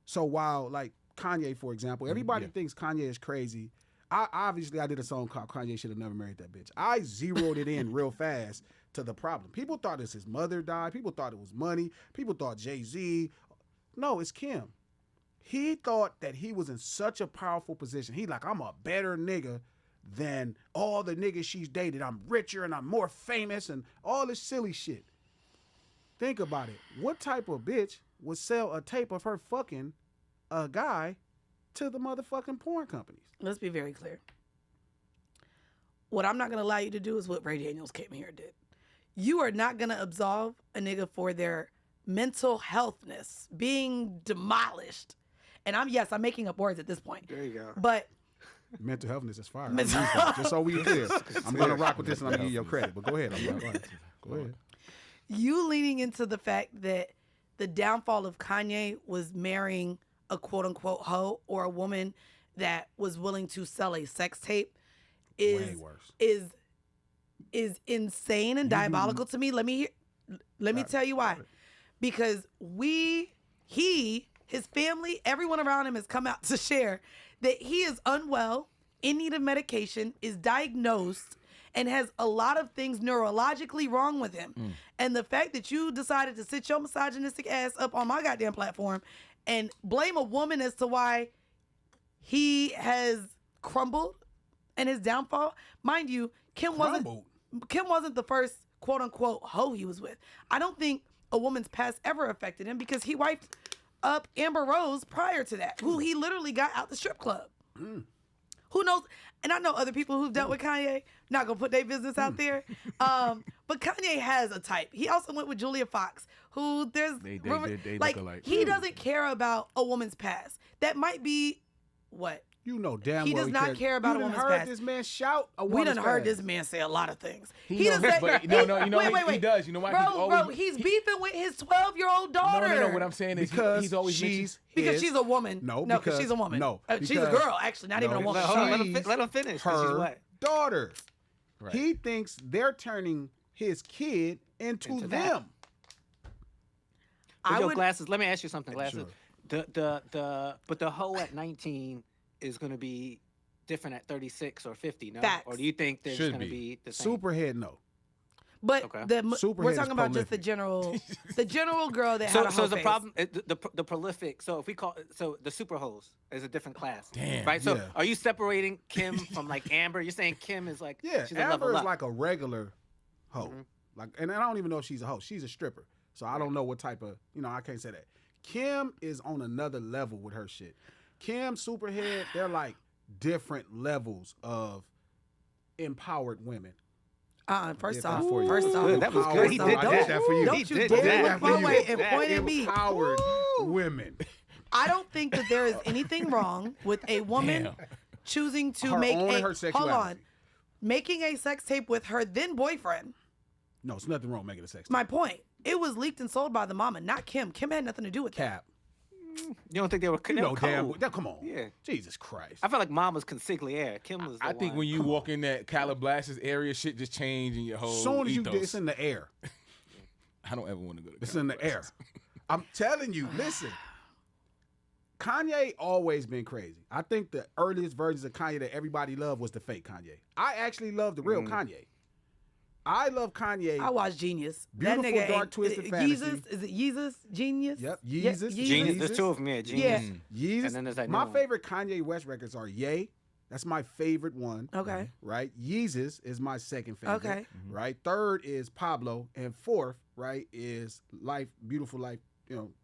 So while like Kanye, for example, everybody thinks Kanye is crazy. I did a song called Kanye Should Have Never Married That Bitch. I zeroed it in real fast to the problem. People thought his mother died. People thought it was money. People thought Jay-Z. No, it's Kim. He thought that he was in such a powerful position. He like, I'm a better nigga than all the niggas she's dated. I'm richer and I'm more famous and all this silly shit. Think about it. What type of bitch would sell a tape of her fucking a guy to the motherfucking porn companies? Let's be very clear. What I'm not going to allow you to do is what Ray Daniels came here and did. You are not going to absolve a nigga for their mental healthness being demolished. And I'm making up words at this point. There you go. But mental healthness is fire. Just so we clear. I'm going to rock with this and I'm going to give you your credit. But go ahead. Go ahead. You leaning into the fact that the downfall of Kanye was marrying a quote unquote hoe or a woman that was willing to sell a sex tape is insane and diabolical to me. Let me tell you why. Because his family, everyone around him has come out to share that he is unwell, in need of medication, is diagnosed, and has a lot of things neurologically wrong with him. And the fact that you decided to sit your misogynistic ass up on my goddamn platform and blame a woman as to why he has crumbled and his downfall. Mind you, Kim wasn't the first quote unquote hoe he was with. I don't think a woman's past ever affected him because he wiped up Amber Rose prior to that, who he literally got out the strip club. Who knows? And I know other people who've dealt with Kanye. Not gonna put their business out there. But Kanye has a type. He also went with Julia Fox, who they look alike. He doesn't care about a woman's past. That might be what You know damn he well does not cares. care about you a woman's heard past. This man shout a We woman's done heard past. this man say a lot of things. He He knows, done say, but he does. You know why? Bro, he's beefing with his 12-year-old daughter. No. What I'm saying is he's always because she's a woman. No, because she's a woman. No, she's a girl. Actually, not even a woman. Let him finish. Her daughter. Right. He thinks they're turning his kid into them. Glasses. Let me ask you something, Glasses. Sure. But the hoe at 19 is going to be different at 36 or 50, no? Facts. Or do you think there's going to be the same? Superhead, no. But we're talking about just the general girl that had a so whole the problem, the prolific. So if we call the super hoes is a different class, right? So are you separating Kim from like Amber? You're saying Kim is like she's Amber is up. like a regular hoe, like, and I don't even know if she's a hoe. She's a stripper, so I don't know what type of I can't say that. Kim is on another level with her shit. Kim, Superhead, they're like different levels of empowered women. First That off, that was good. He did that for you. Don't you dare look my way and point at me. Empowered women. I don't think that there is anything wrong with a woman choosing to make making a sex tape with her then boyfriend. No, it's nothing wrong making a sex tape. My point. It was leaked and sold by the mama, not Kim. Kim had nothing to do with Cap. You don't think they were? Come on. Yeah. Jesus Christ. I feel like Mom was consigliere. Kim was. I think when you walk in that Calabasas area, shit just changed in your whole. As soon as you ethos. get, it's in the air. I don't ever want to go to. It's in the air. I'm telling you. Listen. Kanye always been crazy. I think the earliest versions of Kanye that everybody loved was the fake Kanye. I actually love the real Kanye. I love Kanye. I watched Genius. Beautiful, that nigga dark, twisted fantasy. Yeezus? Is it Yeezus? Genius? Yep, Yeezus. Genius. There's two of them, Genius. Yeah. Yeezus. And then there's that My new one. favorite Kanye West records are Ye. That's my favorite one. Okay. Right? Yeezus is my second favorite. Okay. Right? Third is Pablo. And fourth, right, is Life, Beautiful Life,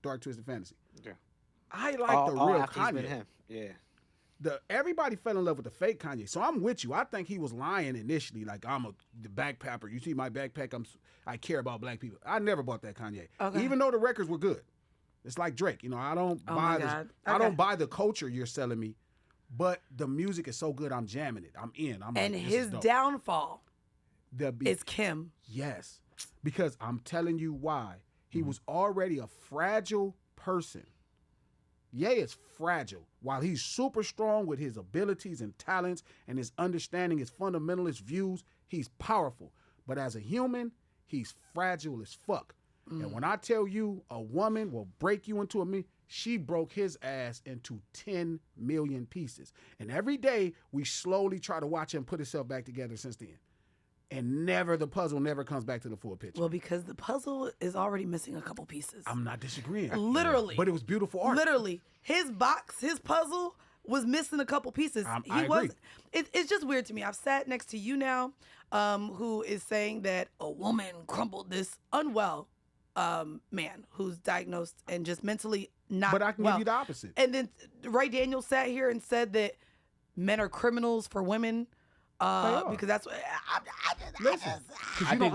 Dark Twisted Fantasy. Yeah. I like the real after he's Kanye. been him. Yeah. Everybody fell in love with the fake Kanye, so I'm with you. I think he was lying initially, like I'm the backpacker. You see my backpack? I care about black people. I never bought that Kanye, even though the records were good. It's like Drake, I don't buy I don't buy the culture you're selling me, but the music is so good. I'm jamming it. I'm in. And his downfall is Kim. Yes, because I'm telling you why. He was already a fragile person. Ye is fragile. While he's super strong with his abilities and talents and his understanding, his fundamentalist views, he's powerful. But as a human, he's fragile as fuck. And when I tell you a woman will break you into she broke his ass into 10 million pieces. And every day we slowly try to watch him put himself back together since then. And the puzzle never comes back to the full picture. Well, because the puzzle is already missing a couple pieces. I'm not disagreeing. Literally. But it was beautiful art. Literally. His puzzle was missing a couple pieces. I agree. It's just weird to me. I've sat next to you now, who is saying that a woman crumbled this unwell man who's diagnosed and just mentally not But I can well. give you the opposite. And then Ray Daniels sat here and said that men are criminals for women. Because that's what I think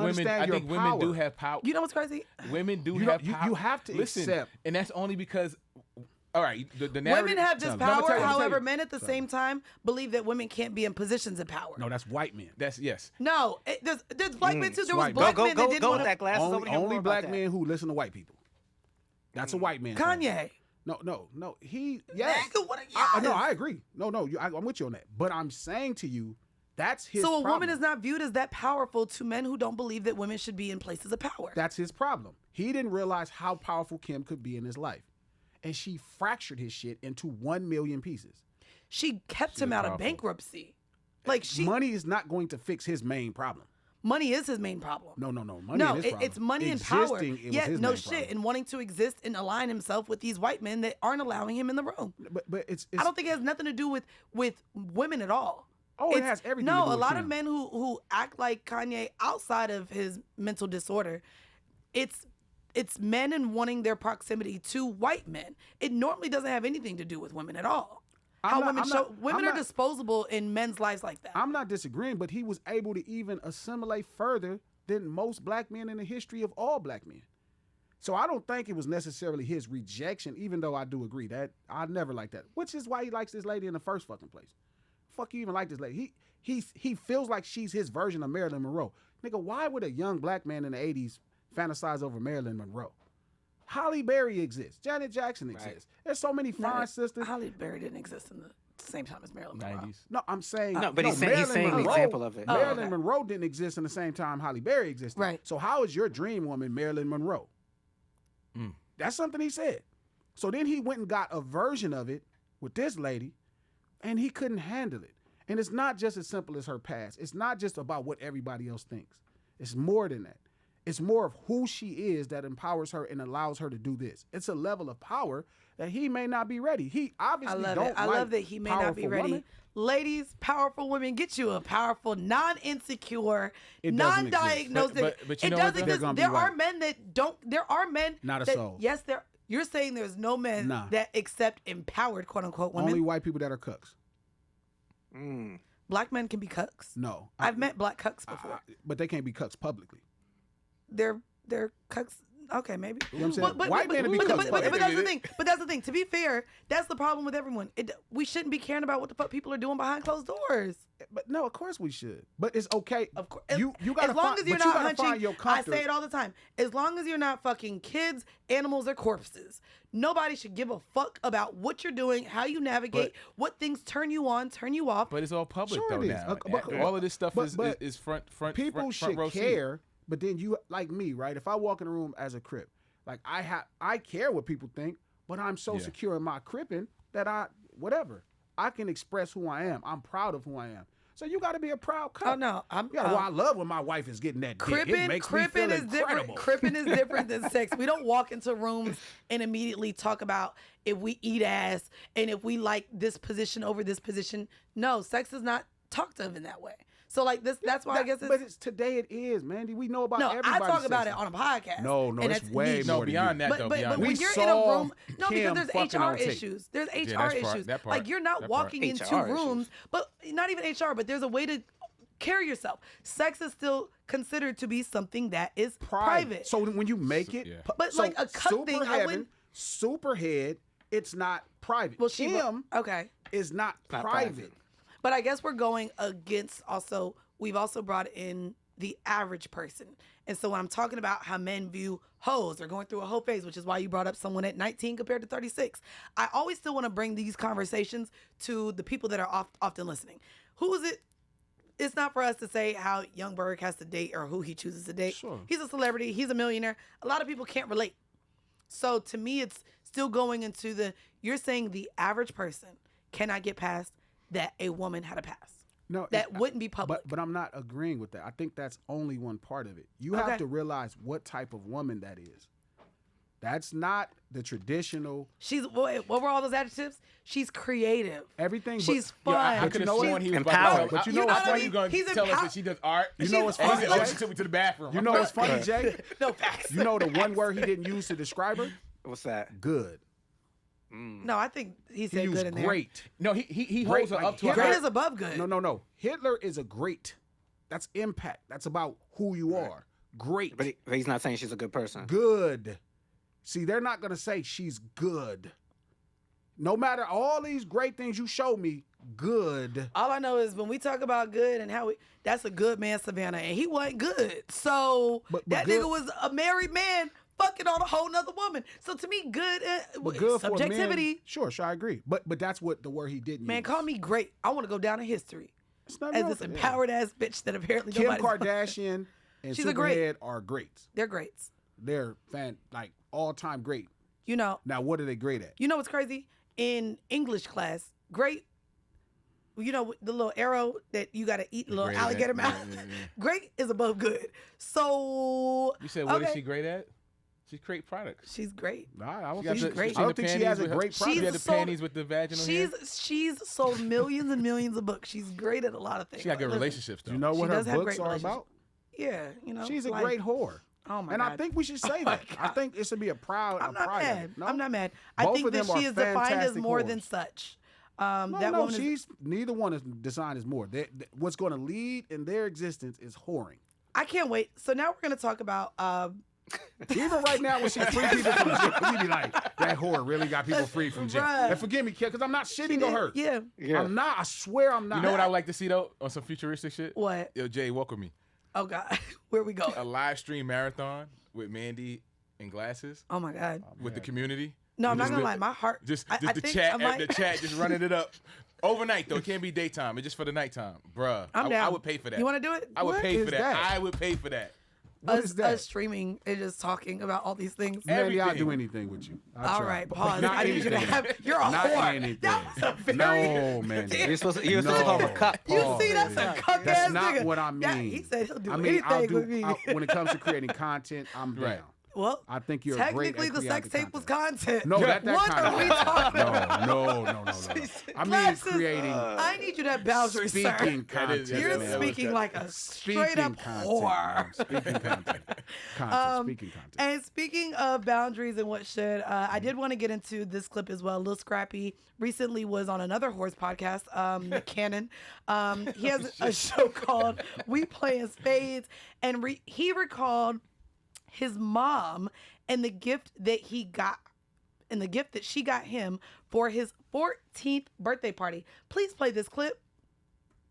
women do have power. You know what's crazy? Women do have power. You have to accept, and that's only because. All right, the women have this power. However, men at the Tell same time believe that women can't be in positions of power. No, that's white men. That's yes. No, there's black men too. There was white black men. men that didn't Go want with that, Glasses. Only black men who listen to white people. That's a white man. Kanye. No. He yes. Nigga, what No, I agree. No, I'm with you on that. But I'm saying to you, that's his So a problem. woman is not viewed as that powerful to men who don't believe that women should be in places of power. That's his problem. He didn't realize how powerful Kim could be in his life. And she fractured his shit into 1 million pieces. She kept him out of bankruptcy. Money is not going to fix his main problem. Money is his main problem. No. Money it's money and power. Yeah, no shit. And wanting to exist and align himself with these white men that aren't allowing him in the room. But it's I don't think it has nothing to do with women at all. Oh, it has everything to do with No, a lot Kim. of men who act like Kanye outside of his mental disorder, it's men and wanting their proximity to white men. It normally doesn't have anything to do with women at all. Women are disposable in men's lives like that. I'm not disagreeing, but he was able to even assimilate further than most black men in the history of all black men. So I don't think it was necessarily his rejection, even though I do agree that I never liked that, which is why he likes this lady in the first fucking place. Fuck you even like this lady. He feels like she's his version of Marilyn Monroe. Nigga, why would a young black man in the 80s fantasize over Marilyn Monroe? Halle Berry exists. Janet Jackson exists. There's so many fine sisters. Halle Berry didn't exist in the same time as Marilyn Monroe. 90s. No, I'm saying No, but he's saying the example of it. Marilyn Monroe didn't exist in the same time Halle Berry existed. Right. So how is your dream woman Marilyn Monroe? That's something he said. So then he went and got a version of it with this lady, and he couldn't handle it. And it's not just as simple as her past. It's not just about what everybody else thinks. It's more than that. It's more of who she is that empowers her and allows her to do this. It's a level of power that he may not be ready. He obviously I love that he may not be ready. Women. Ladies, powerful women, get you a powerful, non-insecure, It doesn't non-diagnosed. But you it know doesn't what, exist. There are men that don't. There are men. Not a that, soul. Yes, there. You're saying there's no men that accept empowered, quote unquote, women. Only white people that are cucks. Black men can be cucks. No, I've met black cucks before. but they can't be cucks publicly. They're cucks. Okay, maybe. You know what I'm saying? White men to be but cucks publicly. that's the thing. But that's the thing. To be fair, that's the problem with everyone. We shouldn't be caring about what the fuck people are doing behind closed doors. But no, of course we should. But it's okay. Of course, you gotta as long find, as you're but not you gotta find your hunching. I comfort. say it all the time. As long as you're not fucking kids, animals, or corpses, nobody should give a fuck about what you're doing, how you navigate, what things turn you on, turn you off. But it's all public Sure though it is. now. But All of this stuff but is front people front should row seat. care. But then you, like me, right? If I walk in a room as a Crip, like I care what people think, but I'm so secure in my cripping that whatever. I can express who I am. I'm proud of who I am. So you got to be a proud cup. Oh no, I love when my wife is getting that dick. It makes me feel incredible. Cripping is different than sex. We don't walk into rooms and immediately talk about if we eat ass and if we like this position over this position. No, sex is not talked of in that way. So like this, that's why I guess it's. But today it is, Mandy. We know about everybody. I talk about it on a podcast. No, it's way niche. more No, beyond that though. But Beyond when that. you're in a room, no, Kim because fucking there's on HR tape. issues. There's HR that part, issues. that part, Like you're not that walking part. into HR rooms, issues. but not even HR. But there's a way to carry yourself. Sex is still considered to be something that is private. So when you make it, But so like a cut thing, I wouldn't. Superhead, it's not private. Well, Kim is not private. But I guess we're going against also. We've also brought in the average person. And so when I'm talking about how men view hoes, they're going through a hoe phase, which is why you brought up someone at 19 compared to 36. I always still want to bring these conversations to the people that are often listening. Who is it? It's not for us to say how Young Berg has to date or who he chooses to date. Sure. He's a celebrity. He's a millionaire. A lot of people can't relate. So to me, it's still going into you're saying the average person cannot get past that a woman had a past. No, that wouldn't be public. But I'm not agreeing with that. I think that's only one part of it. You have to realize what type of woman that is. That's not the traditional. What were all those adjectives? She's creative. She's She's fun. I could have sworn he was empowered. But you know what's funny? He's going to tell us that she does art. You know what's funny? Oh, she took me to the bathroom. You know what's funny, Jay? No facts. You know the one word he didn't use to describe her? What's that? Good. No, I think he He said used good in there. great. No, he Great, holds her like up to Great her. is above good. No. Hitler is a great. That's impact. That's about who you are. Great. But he's not saying she's a good person. Good. See, they're not going to say she's good. No matter all these great things you show me, good. All I know is when we talk about good and how that's a good man, Savannah, and he wasn't good. So But that good, nigga was a married man fucking on a whole nother woman. So to me, good, but good subjectivity. For men, sure, I agree. But that's what the word he didn't Man, use. call me great. I want to go down in history It's not as wrong this with it, empowered ass bitch that apparently Kim nobody's Kardashian and She's a great. Superhead are greats. They're greats. They're all-time great. You know. Now, what are they great at? You know what's crazy? In English class, great. You know the little arrow that you got to eat, the little Great alligator at- mouth. yeah. Great is above good. So You said, what is she great at? She create products. She's great. I don't She's think, great. I don't think she has a great She's product. She had the sold- panties with the vaginal hair. She's sold millions and millions of books. She's great at a lot of things. She got good Listen, relationships, though. You know what She her does have books great are relationships. about? Yeah, you know. She's a like- great whore. Oh my and God. I think we should say my that. I God. think it should be a proud. I'm not pride of mad. it. No? I'm not mad. I Both think of that them she are is defined as fantastic more whores. than such. No, That woman is, she's neither one is designed as more. What's going to lead in their existence is whoring. I can't wait. So now we're going to talk about Even right now, when she free people from jail, we be like, that whore really got people free from jail. Bruh. And forgive me, kid, because I'm not shitting on her. Yeah. I'm not. I swear I'm not. You know what I would like to see though on some futuristic shit? What? Yo, Jay, welcome me. Oh God, where we go? A live stream marathon with Mandii and Glasses Oh my God. with the community. No, I'm Just not gonna the- lie. My heart. Just I the think chat, I might- the chat, just running it up. Overnight though, it can't be daytime. It's just for the nighttime, bruh. I'm I down. would pay for that. You want to do it? I would What pay is for that. that? I would pay for that. What is that? Us streaming and just talking about all these things. Mandy, I'll everything. do anything with you. All right, pause. Not I need you to anything. have. You're a Not whore. anything. That was a very. No, man. You're supposed to call him a cuck. You Pause. see, that's a cuck That's ass not nigga. what I Yeah, mean. he said he'll do I mean, I'll anything do. with me. When it comes to creating content, I'm down. Right. Well, I think you're great technically at the sex creating tape was content. content. No, that What kind are of we talking about? No. I mean Glasses, creating I need you to have boundaries, sir. speaking content. You're man. speaking like a straight up content, whore. man. Speaking content. Speaking content. And speaking of boundaries and what should, I did want to get into this clip as well. Lil Scrappy recently was on another horse podcast, Cannon. He has a show called We Playin' Spades, and he recalled his mom and the gift that he got and the gift that she got him for his 14th birthday party. Please play this clip.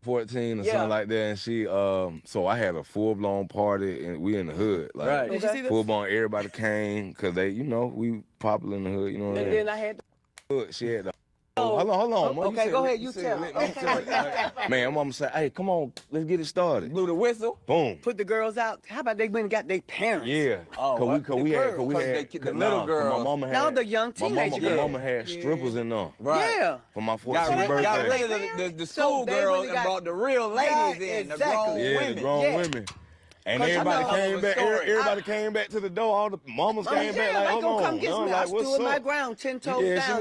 14 or something like that, and she so I had a full-blown party and we in the hood, like Right. Did you see this? full-blown, everybody came because they, you know, we popular in the hood, you know what I mean? And then I had Hood, she had the hold on, man. Okay, go ahead, you tell. Let me tell you. Man, mama said, hey, come on, let's get it started. blew the whistle, Boom. put the girls out. How about they went and got their parents? Yeah, Oh, cause we had the little girls. My mama had, Now the young teenage my girls. mama had strippers in them Yeah. for my Got 14th rid birthday. of the school girls and brought the real ladies in, the grown Yeah, women. the grown women. And 'Cause everybody I know came the back. story. Everybody came back to the door. All the mamas came back like, hold on. Come get I'm me. like, I what's stood my up? ground 10 toes Yeah, down.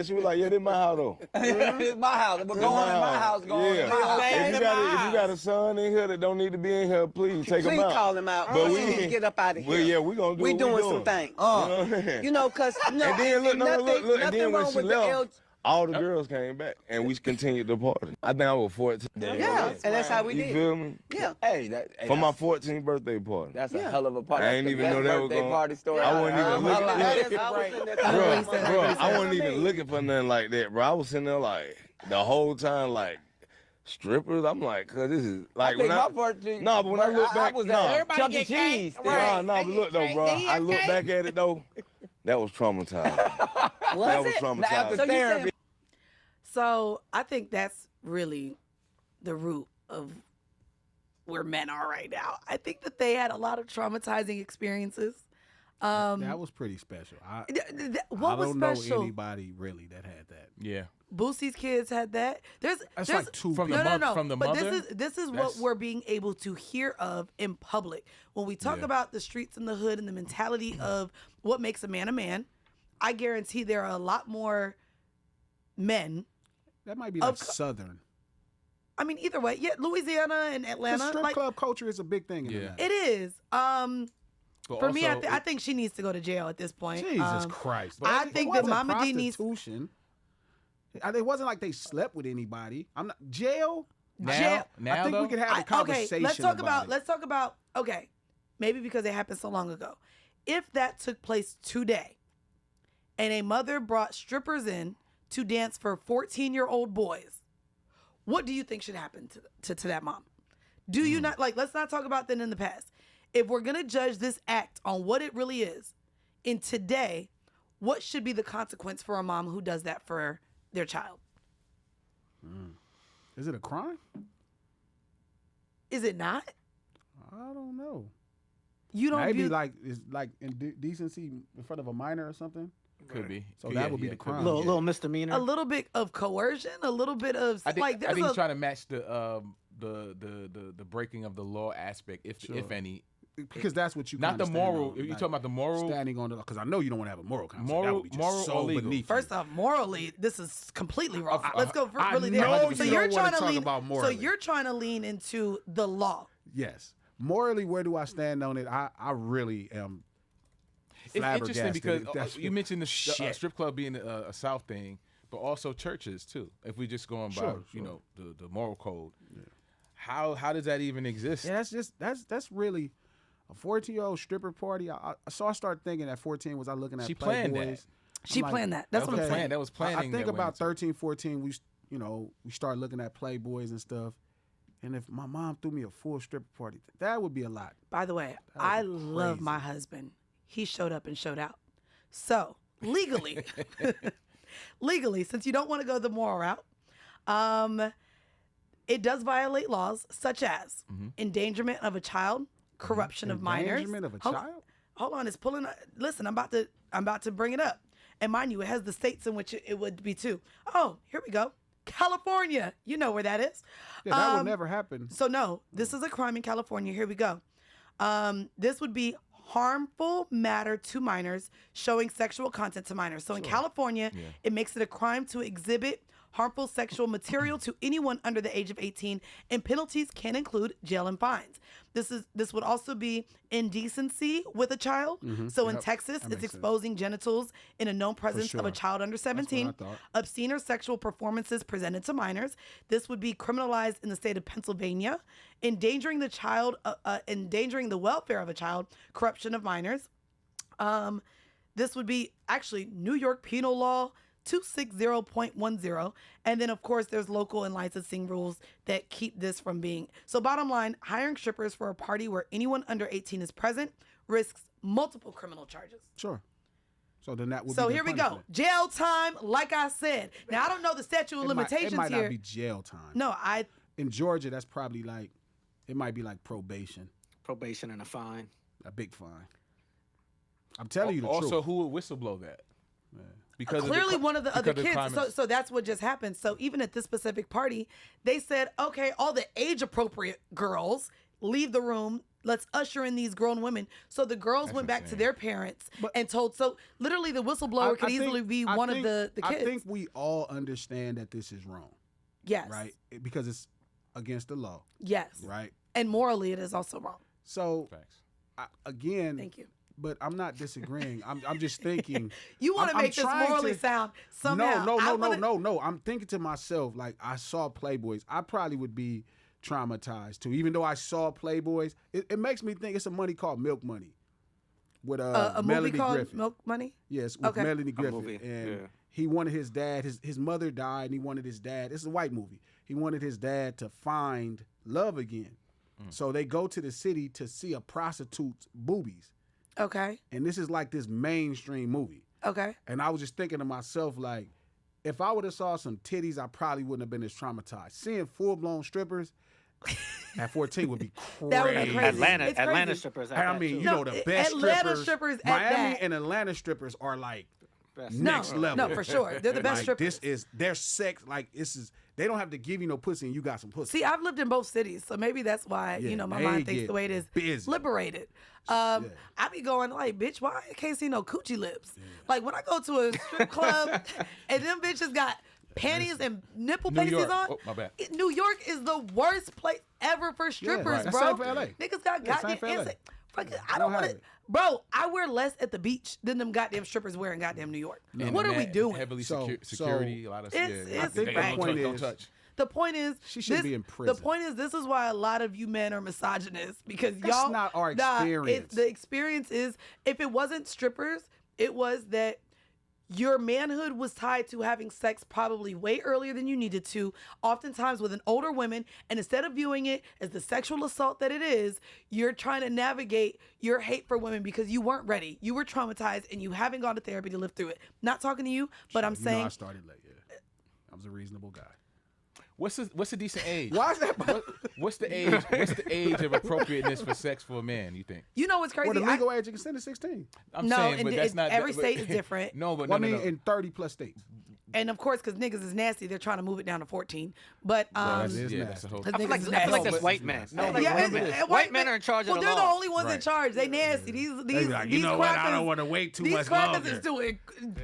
she was like, yeah, this my house though. It's my house. We're going in my house. Going in my house. If you got a son in here that don't need to be in here, please take him Please out. call him out. But We we need to get up out of here. Well, yeah, we gonna do. We what doing we some things. You know what I mean? You know, cause no, And then look, nothing and then when wrong she with the left, all the girls came back and we continued the party. I think I was 14. Yeah, and that's how we You did. feel me? Yeah. For my 14th birthday party. That's a hell of a party. I ain't even know that was going. Party story. I wasn't even looking. Bro, I wasn't even even looking for nothing like that, bro. I was sitting there like the whole time, like strippers. I'm like, cause this is like when I no, but when I look back, no, Chuck E. Cheese. no, but look though, bro. I look back at it though. That was traumatizing. That was traumatizing. So I think that's really the root of where men are right now. I think that they had a lot of traumatizing experiences. That was pretty special. What was I don't special? know anybody really that had that. Yeah. Boosie's kids had that. There's like two from people. the from the but mother. this is what we're being able to hear of in public when we talk about the streets and the hood and the mentality of what makes a man a man. I guarantee there are a lot more men. That might be like Southern. I mean, either way, yeah, Louisiana and Atlanta. The strip like, club culture is a big thing in Atlanta. it is. But For me, also, I think she needs to go to jail at this point. Jesus Christ. I think that Mama D needs. It wasn't like they slept with anybody. I'm not jail. now I think though, we could have a conversation. Okay, let's talk about. about. Okay, maybe because it happened so long ago. If that took place today, and a mother brought strippers in to dance for 14-year-old boys, what do you think should happen to that mom? Do you not like? Let's not talk about that in the past. If we're gonna judge this act on what it really is, in today, what should be the consequence for a mom who does that for their child? Is it a crime? Is it not? I don't know. You don't Maybe view like it's like indecency in front of a minor or something. could be. So that would be the could crime. Little misdemeanor. a little bit of coercion, a little bit of I think, like. I There's think a, he's trying to match the breaking of the law aspect, if any. Because that's what you Not kinda the stand moral. on, You're like, talking about the moral. standing on the because I know you don't want to have a moral conversation. That Moral- would be just moral so or legal? beneath you. First off, morally, this is completely wrong. Let's go for I really know there. So you you're don't wanna trying to talk lean. about So morally. you're trying to lean into the law. Yes, morally, where do I stand on it? I really am. It's interesting because That's you mentioned the shit. strip club being a South thing, but also churches too. If we just going by Sure. you know the moral code, how does that even exist? Yeah, that's really. A 14-year-old stripper party. So I started thinking at 14, was I looking at She Playboys? planned that. She planned that. That's what I'm saying. That was planning. I think about 13, 14, we started looking at Playboys and stuff. And if my mom threw me a full stripper party, that would be a lot. By the way, I love my husband. He showed up and showed out. So legally, since you don't want to go the moral route, it does violate laws such as endangerment of a child, corruption of minors. Endangerment of a child? Hold on, it's pulling. Listen, I'm about to bring it up. And mind you, it has the states in which it would be too. Oh, here we go. California. You know where that is. Yeah, that will never happen. So no, this is a crime in California. Here we go. This would be harmful matter to minors, showing sexual content to minors. So in California, it makes it a crime to exhibit harmful sexual material to anyone under the age of 18, and penalties can include jail and fines. This would also be indecency with a child. So in Texas, it's exposing genitals in a known presence of a child under 17. Obscene or sexual performances presented to minors. This would be criminalized in the state of Pennsylvania. Endangering the child, endangering the welfare of a child, corruption of minors. This would be actually New York penal law 260.10. And then, of course, there's local and licensing rules that keep this from being. So bottom line, hiring strippers for a party where anyone under 18 is present risks multiple criminal charges. Sure. So then that would So be here we go. punishment. Jail time, like I said. Now, I don't know the statute of limitations It might here. not be jail time. No, In Georgia, that's probably like, it might be like probation. Probation and a fine. A big fine. I'm telling you the truth. Also, who would whistleblow that? Yeah. Because clearly one of the other kids. Climate. So that's what just happened. So even at this specific party, they said, okay, all the age appropriate girls leave the room. Let's usher in these grown women. So the girls went back to their parents and told. So literally the whistleblower could easily be one of the kids. I think we all understand that this is wrong. Yes. Right? Because it's against the law. Yes. Right? And morally it is also wrong. So again. Thank you. But I'm not disagreeing. I'm just thinking. You want to make this morally sound somehow. No. I'm thinking to myself, like, I saw Playboys. I probably would be traumatized too. Even though I saw Playboys, it makes me think it's a movie called Milk Money with a Melanie movie called Griffith. Milk Money? Yes, with Melanie Griffith. movie. And he wanted his dad, his mother died, and he wanted his dad. It's a white movie. He wanted his dad to find love again. So they go to the city to see a prostitute's boobies. Okay. And this is like this mainstream movie. Okay. And I was just thinking to myself, like, if I would have saw some titties, I probably wouldn't have been as traumatized. Seeing full-blown strippers at 14 would be crazy. That would be crazy. Atlanta strippers. I mean, the best Atlanta strippers. at Miami that. and Atlanta strippers are like Best. next level. No, for sure. They're the best like, strippers. This is their sex. Like, this is. They don't have to give you no pussy, and you got some pussy. See, I've lived in both cities, so maybe that's why, Yeah, my they mind thinks get the way it is. busy. Liberated. I be going like, bitch, why I can't see no coochie lips? Like, when I go to a strip club and them bitches got panties and nipple pasties York. on. Oh, my bad. New York is the worst place ever for strippers, right. bro. Same for LA. Niggas got Yeah, same goddamn for LA. insect. Fuck it, I They don't don't want have to. it. Bro, I wear less at the beach than them goddamn strippers wear in goddamn New York. And What are we doing? Heavily So- security, a lot of It's- I think right. the point don't is, touch. The point is, She should be in prison. The point is, this is why a lot of you men are misogynists because That's y'all not our experience. The experience is, if it wasn't strippers, it was that your manhood was tied to having sex probably way earlier than you needed to, oftentimes with an older woman, and instead of viewing it as the sexual assault that it is, you're trying to navigate your hate for women because you weren't ready. You were traumatized and you haven't gone to therapy to live through it. Not talking to you, but I'm saying I started late. Yeah, I was a reasonable guy. What's a decent age? Why is that? What's the age? What's the age of appropriateness for sex for a man? You think? you know what's crazy. Well, the legal age you can send is 16. I'm No, saying, and but that's not every state is different. No, but Well, no, I mean, no. in 30 plus states. And of course, because niggas is nasty, they're trying to move it down to 14. But that is yeah, nasty. that's a whole. because I feel like, niggas is I feel like nasty. that's white men. No, but Yeah, remember and- this. and White men are in charge of well, the they're law. the only ones in Right. charge. They nasty. They These be like, you know what? I don't want to wait too these much crackers longer. is doing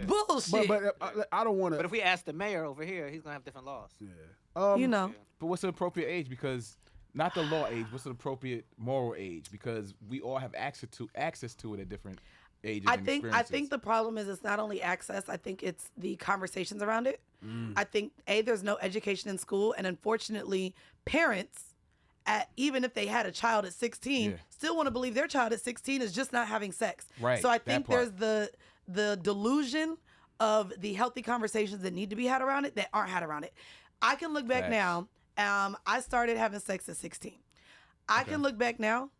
bullshit. But I don't want to. But if we ask the mayor over here, he's gonna have different laws. you know, But what's the appropriate age? Because not the law age. What's the appropriate moral age? Because we all have access to it at different ages. I and think experiences. the problem is it's not only access. I think it's the conversations around it. I think there's no education in school, and unfortunately, parents even if they had a child at 16, still want to believe their child at 16 is just not having sex. Right. So I think there's the delusion of the healthy conversations that need to be had around it that aren't had around it. I can look back now. I started having sex at 16. I can look back now.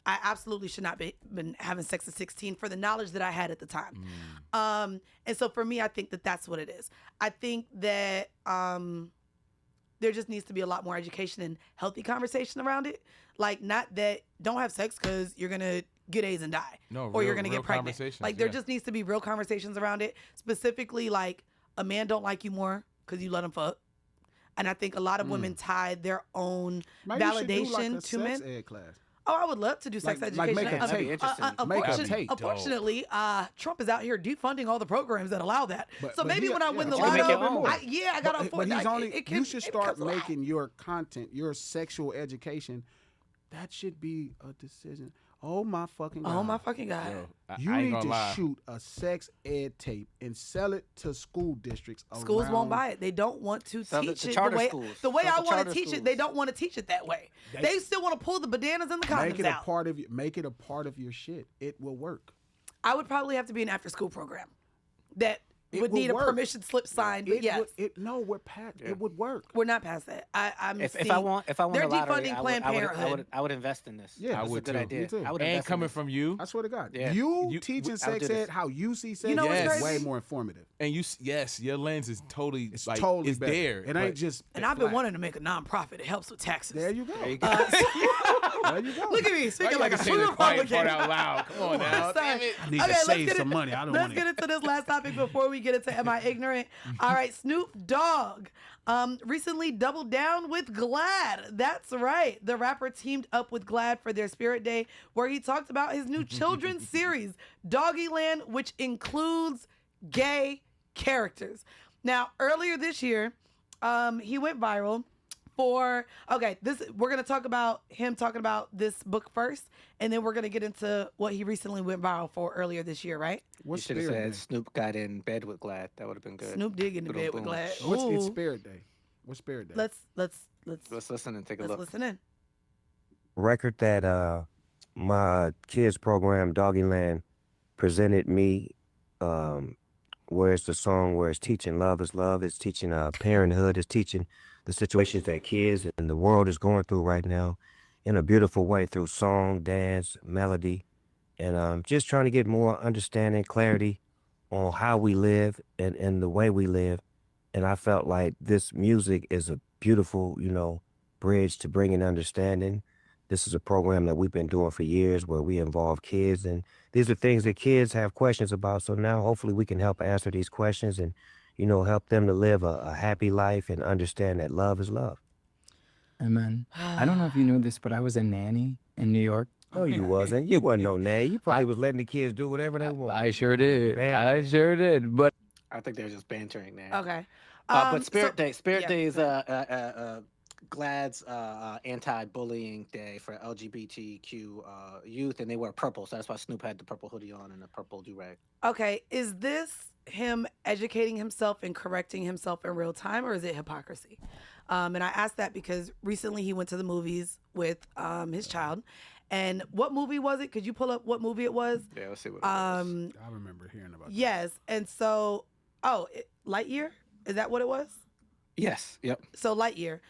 I absolutely should not been having sex at 16 for the knowledge that I had at the time. And so for me, I think that that's what it is. I think that there just needs to be a lot more education and healthy conversation around it. Like, not that don't have sex because you're going to get AIDS and die. Or you're going to get pregnant. Like, there just needs to be real conversations around it. Specifically, like, a man don't like you more because you let him fuck. And I think a lot of women tie their own validation to men. Ed class. Oh, I would love to do sex education. Make a tape. Unfortunately, Trump is out here defunding all the programs that allow that. But maybe when I win the lotto, I got to afford that. You should start making your content, your sexual education. That should be a decision. Oh my fucking God. Oh my fucking God. Yo, you need to shoot a sex ed tape and sell it to school districts. Schools won't buy it. They don't want to teach it the way I want to teach it. They don't want to teach it that way. They still want to pull the bananas and the condoms out. Make it a part of your shit. It will work. I would probably have to be an after school program that would need a permission slip signed. But yes, we're past. It would work. We're not past that. If I want they're the lottery, defunding Planned Parenthood. I would invest in this. Yeah, I would. Good idea. I would and coming from you, I swear to God, Yeah. you teaching sex ed how you see sex is way more informative. And your lens is totally it's better. There. It ain't just. And I've been wanting to make a nonprofit. It helps with taxes. There you go. There you go. There you go. Look at me speaking like a true Republican. Out loud. Come on now. Sorry. I need to save some money. I don't want Let's get into this last topic before we get into Am I Ignorant? All right, Snoop Dogg recently doubled down with Glad. That's right. The rapper teamed up with Glad for their Spirit Day, where he talked about his new children's series, Doggyland, which includes gay characters. Now, earlier this year, he went viral we're going to talk about him talking about this book first, and then we're going to get into what he recently went viral for earlier this year, right? You should have said Snoop got in bed with Glad. That would have been good. Snoop did get in bed with Glad. What's Spirit Day? What's Spirit Day? Let's listen and take a look. Let's listen in. Record that my kids program Doggyland presented me, where it's the song where it's teaching love is love, it's teaching parenthood, it's teaching the situations that kids and the world is going through right now in a beautiful way through song, dance, melody, and just trying to get more understanding, clarity on how we live and the way we live. And I felt like this music is a beautiful, bridge to bringing understanding. This is a program that we've been doing for years where we involve kids, and these are things that kids have questions about. So now hopefully we can help answer these questions and help them to live a happy life and understand that love is love. Amen. I don't know if you knew this, but I was a nanny in New York. No, you wasn't. You wasn't no nanny. You probably was letting the kids do whatever they want. I sure did. I sure did. But I think they were just bantering there. Okay. But Spirit Day is Glad's anti-bullying day for LGBTQ youth, and they wear purple, so that's why Snoop had the purple hoodie on and the purple do-rag. Okay, is this him educating himself and correcting himself in real time, or is it hypocrisy? And I asked that because recently he went to the movies with his child. And what movie was it? Could you pull up what movie it was? Yeah, let's see what it was. I remember hearing about that. Yes, and so, Lightyear? Is that what it was? Yes, yep. So Lightyear,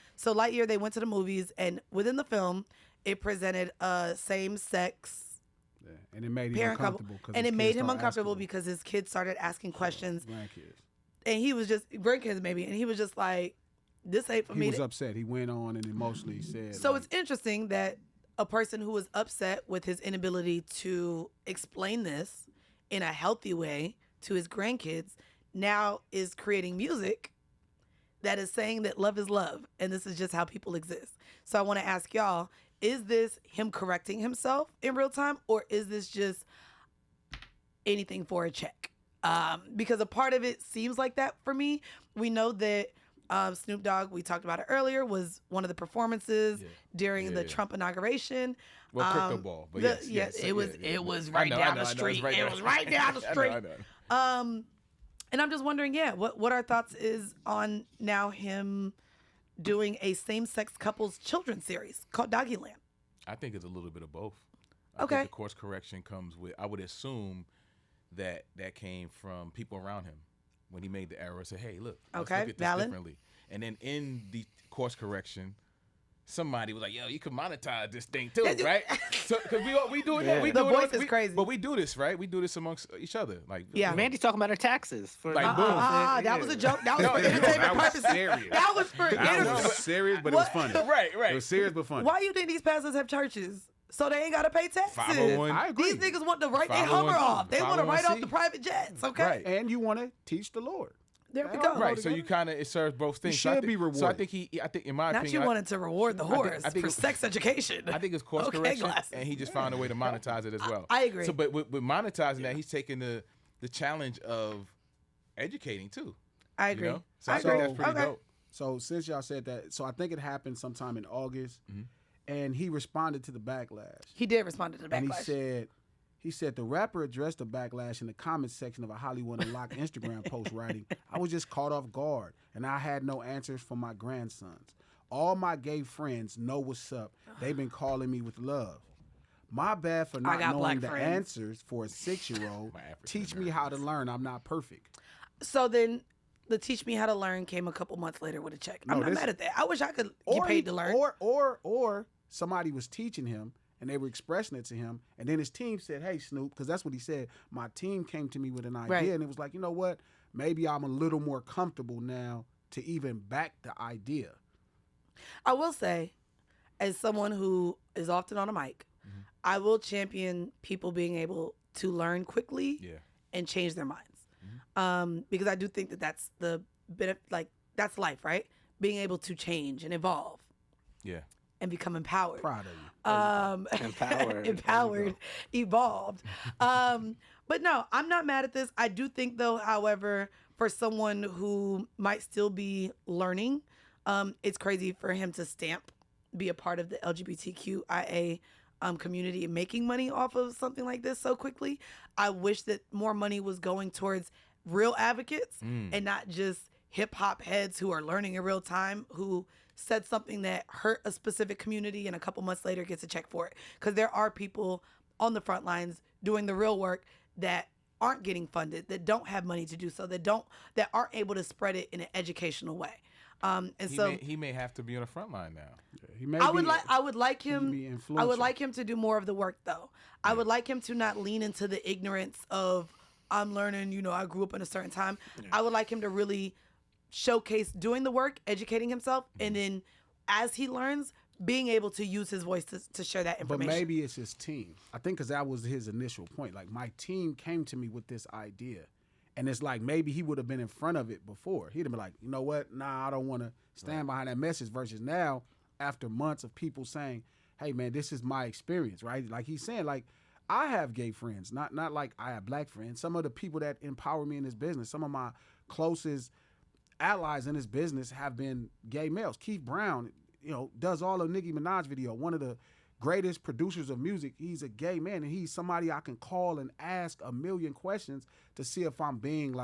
they went to the movies, and within the film, it presented a same-sex and it made him uncomfortable. And it made him uncomfortable because his kids started asking questions. Grandkids. And he was just, grandkids maybe, and he was just like, this ain't for me. He was upset. He went on and emotionally said. So it's interesting that a person who was upset with his inability to explain this in a healthy way to his grandkids now is creating music that is saying that love is love, and this is just how people exist. So I want to ask y'all, is this him correcting himself in real time, or is this just anything for a check? Because a part of it seems like that for me. We know that Snoop Dogg, we talked about it earlier, was one of the performances during the Trump inauguration. Well, Crypto Ball, but it was right down the street. It was right down the street. And I'm just wondering, what our thoughts is on now him doing a same-sex couples children's series called Doggyland? I think it's a little bit of both. Okay. I think the course correction comes with, I would assume that came from people around him when he made the error. Said, hey, look, let's look at this differently. And then in the course correction, somebody was like, yo, you could monetize this thing too, right? So, because we do it. Yeah. The voice is crazy. But we do this, right? We do this amongst each other. Like, yeah. Mandy's talking about her taxes. Boom. That was a joke. That was for entertainment purposes. That was for entertainment. That was serious, but it was funny. Right. It was serious, but funny. Why you think these pastors have churches? So they ain't got to pay taxes. 501. I agree. These niggas want to write their Hummer off. They want to write off the private jets, okay? Right. And you want to teach the Lord. There we go. Right, so you kind of, it serves both things. You should be rewarded. So I think in my opinion. Not you wanted to reward the horse for sex education. I think it's course correction, Glasses. and he just found a way to monetize it as well. I agree. So, but with monetizing that, he's taking the challenge of educating too. I agree. You know? So I think that's pretty dope. So since y'all said that, so I think it happened sometime in August, and he responded to the backlash. He did respond to the backlash. And he said the rapper addressed the backlash in the comments section of a Hollywood Unlocked Instagram post, writing, I was just caught off guard, and I had no answers for my grandsons. All my gay friends know what's up. They've been calling me with love. My bad for not knowing the answers for a 6-year-old. Teach me how to learn. I'm not perfect. So then the Teach Me How to Learn came a couple months later with a check. I'm not mad at that. I wish I could get paid to learn. Or somebody was teaching him, and they were expressing it to him, and then his team said, hey, Snoop, because that's what he said, my team came to me with an idea, and it was like, you know what, maybe I'm a little more comfortable now to even back the idea. I will say, as someone who is often on a mic, I will champion people being able to learn quickly and change their minds. Because I do think that that's the bit of, that's life, right? Being able to change and evolve. Yeah. And become empowered. Proud of you. Empowered, evolved. But no, I'm not mad at this. I do think, though, however, for someone who might still be learning, it's crazy for him to be a part of the LGBTQIA community and making money off of something like this so quickly. I wish that more money was going towards real advocates and not just hip hop heads who are learning in real time, who said something that hurt a specific community and a couple months later gets a check for it. Because there are people on the front lines doing the real work that aren't getting funded, that don't have money to do so, that aren't able to spread it in an educational way. He may have to be on the front line now. I would like him to do more of the work, though. I would like him to not lean into the ignorance of, I'm learning, I grew up in a certain time. I would like him to really showcase doing the work, educating himself, and then as he learns, being able to use his voice to share that information. But maybe it's his team. I think because that was his initial point. Like, my team came to me with this idea. And it's like, maybe he would have been in front of it before. He'd have been like, you know what? Nah, I don't want to stand behind that message. Versus now, after months of people saying, hey, man, this is my experience, right? Like he's saying, like, I have gay friends, not like I have black friends. Some of the people that empower me in this business, some of my closest allies in this business have been gay males. Keith Brown, does all of Nicki Minaj video, one of the greatest producers of music. He's a gay man, and he's somebody I can call and ask a million questions to see if I'm being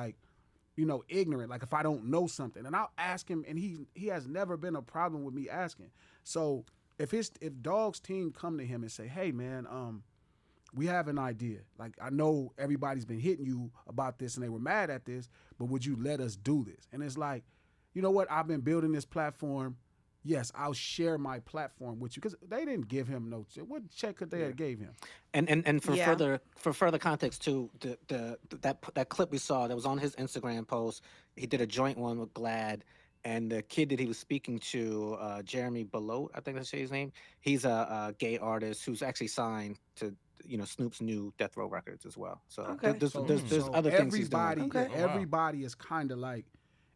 ignorant, like if I don't know something. And I'll ask him, and he has never been a problem with me asking. So if Dog's team come to him and say, hey man, we have an idea. Like, I know everybody's been hitting you about this and they were mad at this, but would you let us do this? And it's like, you know what? I've been building this platform. Yes, I'll share my platform with you, because they didn't give him no check. What check could they have gave him? And for further context too, that clip we saw that was on his Instagram post, he did a joint one with Glad, and the kid that he was speaking to, Jeremy Belote, I think that's his name. He's a gay artist who's actually signed to Snoop's new Death Row Records as well. So there's other things he's doing. Everybody is kind of like.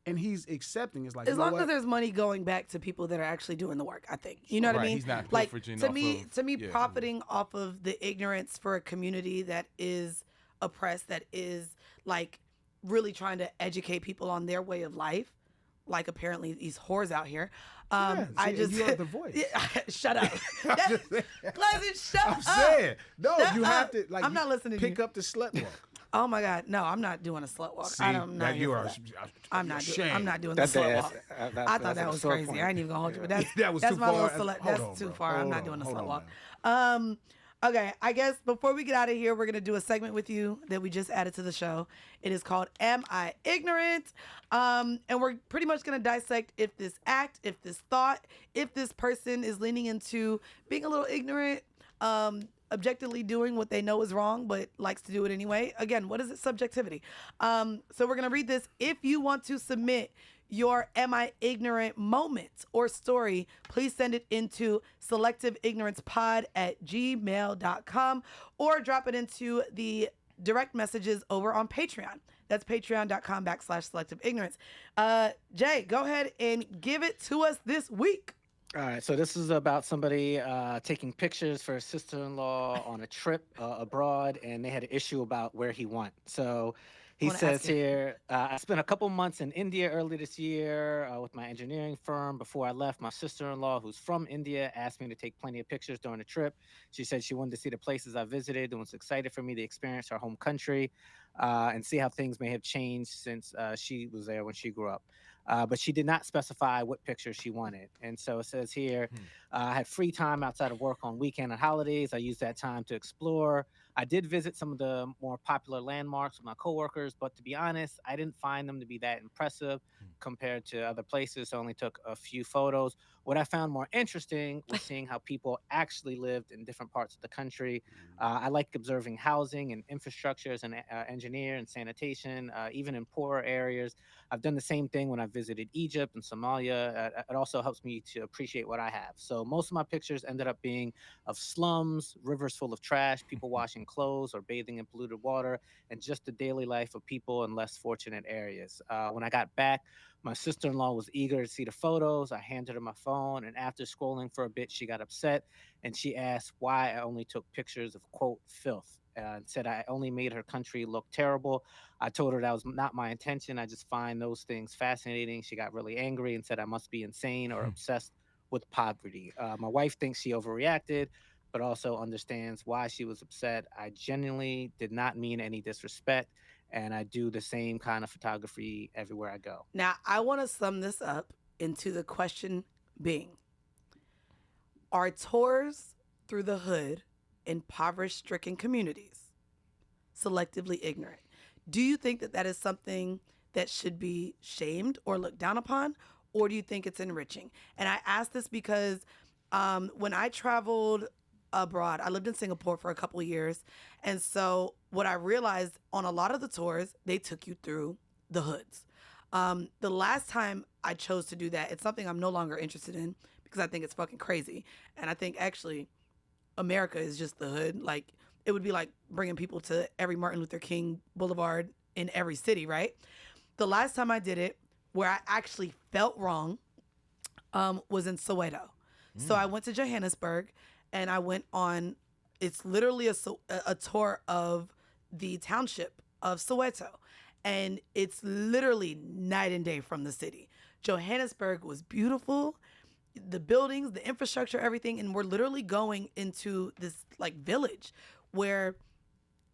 And he's accepting. It's like, as long as there's money going back to people that are actually doing the work, I think. You know what I mean? He's not like to me, profiting off of the ignorance for a community that is oppressed, that is like really trying to educate people on their way of life. Like apparently these whores out here. You have the voice. Shut up. Glasses, shut up. I'm saying. No, you have to I'm not listening to you. Pick up the slut walk. Oh my God, no, I'm not doing a slut walk. See, I'm not you are. I'm not doing That's the slut the walk. ass- I thought that was crazy. point. I ain't even gonna hold you, but That was that's too my far. little select. Hold That's on, too bro. far. I'm Hold not on, doing a hold slut on walk. now. Okay, I guess before we get out of here, we're gonna do a segment with you that we just added to the show. It is called "Am I Ignorant?" And we're pretty much gonna dissect if this act, if this thought, if this person is leaning into being a little ignorant, objectively doing what they know is wrong, but likes to do it anyway. Again, what is it? Subjectivity. So we're gonna read this. If you want to submit your Am I Ignorant moment or story, please send it into selectiveignorancepod@gmail.com or drop it into the direct messages over on Patreon. That's patreon.com/selectiveignorance. Jay, go ahead and give it to us this week. All right, so this is about somebody taking pictures for his sister-in-law on a trip abroad, and they had an issue about where he went. So he says here, I spent a couple months in India early this year with my engineering firm. Before I left, my sister-in-law, who's from India, asked me to take plenty of pictures during the trip. She said she wanted to see the places I visited and was excited for me to experience her home country and see how things may have changed since she was there when she grew up. But she did not specify what picture she wanted. And so it says here, I had free time outside of work on weekend and holidays. I used that time to explore. I did visit some of the more popular landmarks with my coworkers, but to be honest, I didn't find them to be that impressive compared to other places. So I only took a few photos. What I found more interesting was seeing how people actually lived in different parts of the country. I like observing housing and infrastructure as an engineer and sanitation, even in poorer areas. I've done the same thing when I visited Egypt and Somalia. It also helps me to appreciate what I have. So most of my pictures ended up being of slums, rivers full of trash, people washing clothes or bathing in polluted water, and just the daily life of people in less fortunate areas. When I got back, my sister-in-law was eager to see the photos. I handed her my phone, and after scrolling for a bit, she got upset, and she asked why I only took pictures of, quote, filth, and said I only made her country look terrible. I told her that was not my intention. I just find those things fascinating. She got really angry and said I must be insane or obsessed with poverty. My wife thinks she overreacted, but also understands why she was upset. I genuinely did not mean any disrespect, and I do the same kind of photography everywhere I go. Now, I want to sum this up into the question being, are tours through the hood in impoverished-stricken communities selectively ignorant? Do you think that that is something that should be shamed or looked down upon, or do you think it's enriching? And I ask this because when I traveled abroad, I lived in Singapore for a couple of years, and so what I realized on a lot of the tours, they took you through the hoods. The last time I chose to do that, it's something I'm no longer interested in because I think it's fucking crazy, and I think actually America is just the hood. Like, it would be like bringing people to every Martin Luther King Boulevard in every city, right? The last time I did it, where I actually felt wrong, was in Soweto. So I went to Johannesburg, and I went on, it's literally a tour of the township of Soweto. And it's literally night and day from the city. Johannesburg was beautiful. The buildings, the infrastructure, everything. And we're literally going into this like village where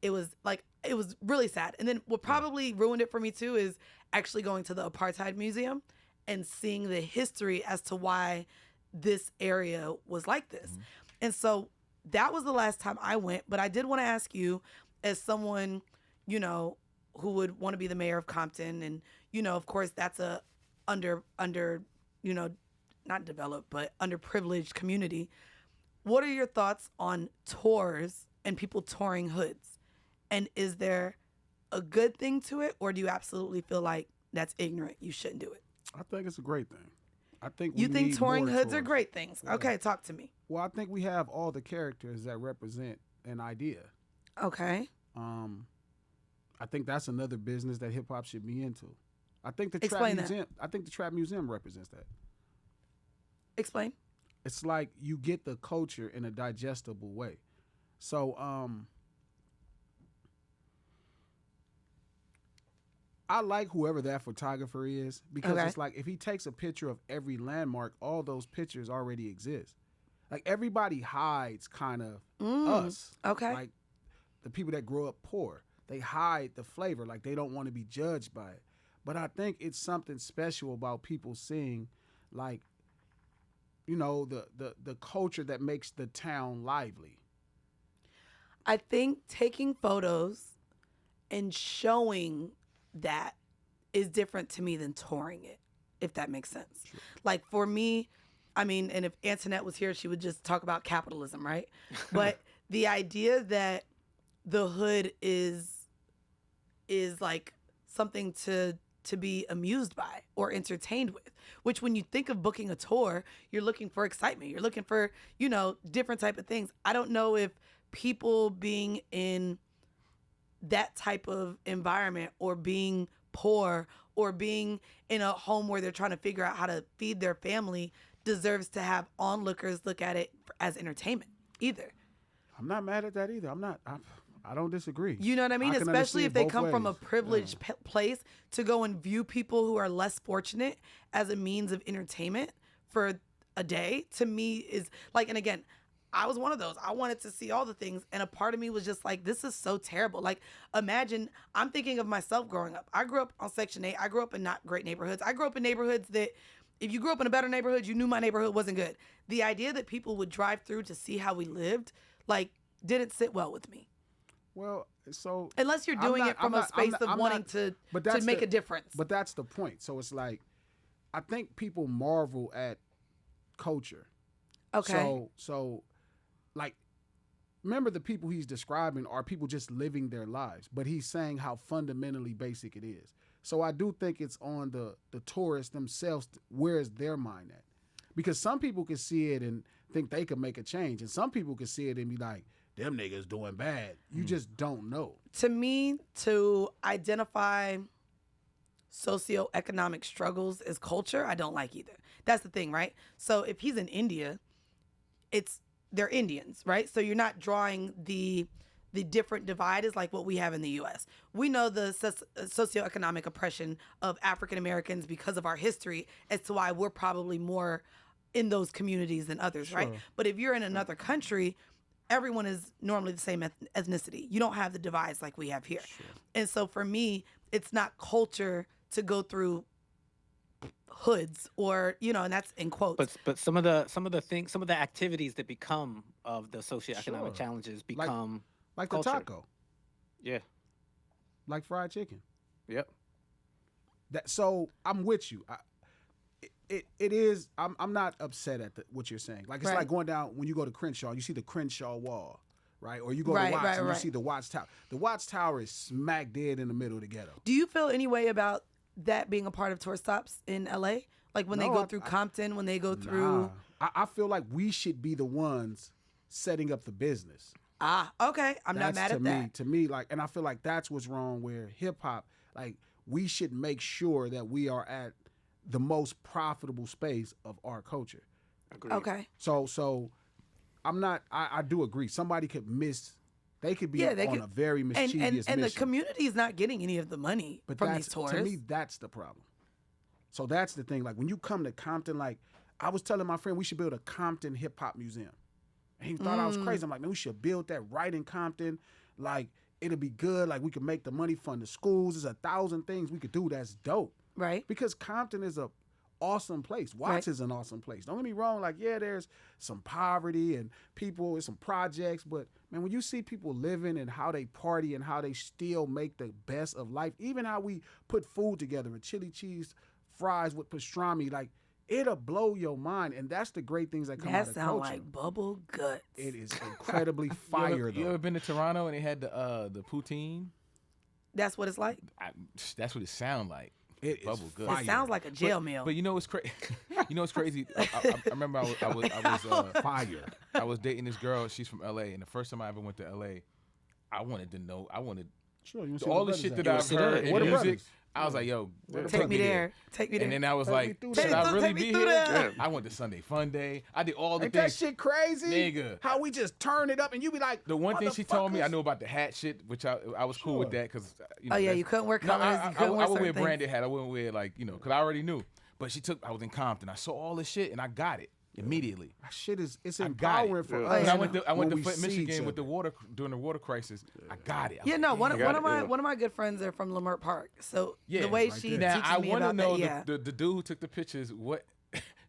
it was really sad. And then what probably ruined it for me too is actually going to the Apartheid Museum and seeing the history as to why this area was like this. And so that was the last time I went. But I did want to ask you, as someone, you know, who would want to be the mayor of Compton, and, you know, of course, that's a under, you know, not developed, but underprivileged community. What are your thoughts on tours and people touring hoods? And is there a good thing to it, or do you absolutely feel like that's ignorant? You shouldn't do it. I think it's a great thing. I think you think touring hoods are great things. Yeah. Okay, talk to me. Well, I think we have all the characters that represent an idea. Okay. I think that's another business that hip hop should be into. I think the Trap Museum. I think the Trap Museum represents that. Explain. It's like you get the culture in a digestible way. So I like whoever that photographer is, because it's like if he takes a picture of every landmark, all those pictures already exist. Like, everybody hides kind of us. Okay. Like the people that grow up poor. they hide the flavor, like they don't want to be judged by it. But I think it's something special about people seeing, like, you know, the culture that makes the town lively. I think taking photos and showing that is different to me than touring it, if that makes sense. Sure. Like for me, I mean, and if Antoinette was here, she would just talk about capitalism, right? But the idea that the hood is like something to be amused by or entertained with, which when you think of booking a tour, you're looking for excitement. You're looking for, you know, different type of things. I don't know if people being in that type of environment or being poor or being in a home where they're trying to figure out how to feed their family deserves to have onlookers look at it as entertainment either. I'm not mad at that either. I don't disagree. You know what I mean? Especially if they come from a privileged place, to go and view people who are less fortunate as a means of entertainment for a day, to me is like, and again, I was one of those. I wanted to see all the things, and a part of me was just like, this is so terrible. Like, imagine, I'm thinking of myself growing up. I grew up on Section 8. I grew up in not great neighborhoods. I grew up in neighborhoods that, if you grew up in a better neighborhood, you knew my neighborhood wasn't good. The idea that people would drive through to see how we lived, like, didn't sit well with me. Well, so unless you're doing it from a space of wanting to make a difference. But that's the point. So it's like, I think people marvel at culture. Okay. So like, remember the people he's describing are people just living their lives, but he's saying how fundamentally basic it is. So I do think it's on the tourists themselves, where is their mind at? Because some people can see it and think they could make a change, and some people can see it and be like, them niggas doing bad. You just don't know. To me, to identify socioeconomic struggles as culture, I don't like either. That's the thing, right? So if he's in India, they're Indians, right? So you're not drawing the different divide is like what we have in the U.S. We know the socioeconomic oppression of African Americans because of our history as to why we're probably more in those communities than others, right? But if you're in another country, everyone is normally the same ethnicity. You don't have the divides like we have here. Sure. And so for me, it's not culture to go through hoods or, you know, and that's in quotes. But some of the activities that become of the socioeconomic challenges become like culture. The taco. Yeah. Like fried chicken. Yep. So I'm with you. It is. I'm not upset at what you're saying. Like, it's like going down when you go to Crenshaw, you see the Crenshaw Wall, right? Or you go to Watts and you see the Watts Tower. The Watts Tower is smack dead in the middle of the ghetto. Do you feel any way about that being a part of tour stops in LA? Like when they go through Compton, when they go through. I feel like we should be the ones setting up the business. Okay. I'm not mad at that. To me, like, and I feel like that's what's wrong where hip hop, like, we should make sure that we are at the most profitable space of our culture. Agreed. Okay. So I'm not, I do agree. Somebody could they could be on a very mischievous mission. And the community is not getting any of the money from these tours. To me, that's the problem. So that's the thing. Like, when you come to Compton, like, I was telling my friend we should build a Compton hip hop museum. And he thought I was crazy. I'm like, man, we should build that right in Compton. Like, it'll be good. Like, we can make the money fund the schools. There's 1,000 things we could do that's dope. Right. Because Compton is a awesome place. Watts is an awesome place. Don't get me wrong. Like, yeah, there's some poverty and people and some projects. But, man, when you see people living and how they party and how they still make the best of life, even how we put food together, a chili cheese fries with pastrami, like, it'll blow your mind. And that's the great things that come out of culture. That sound like bubble guts. It is incredibly fire, though. You ever been to Toronto and they had the poutine? That's what it's like? That's what it sound like. It bubble is guts. It sounds like a jail meal. But you know what's crazy? You know what's crazy? I remember I was fire. I was dating this girl. She's from LA, and the first time I ever went to LA, I wanted to know. All the shit that I've heard in music. I was like, yo, take me there. Take me there. And then I was like, should I really be here? Yeah. I went to Sunday Fun Day. I did all the Ain't things. that shit crazy? Nigga. How we just turn it up and you be like, the one thing she told me, I know about the hat shit, which I was cool with that because, you know. Oh, yeah, you couldn't wear colors. I would wear branded hat. I wouldn't wear, like, you know, because I already knew. But I was in Compton. I saw all this shit and I got it. immediately. That shit is it's I got empowering it. for When us. I went to when we Flint, see each Michigan with other. the water during the water crisis. I got it. I was Yeah, like, no. damn. One of my good friends are from Lamert Park. So Yeah, the way right she there. Now teaches I me want to about know that, the dude who took the pictures. What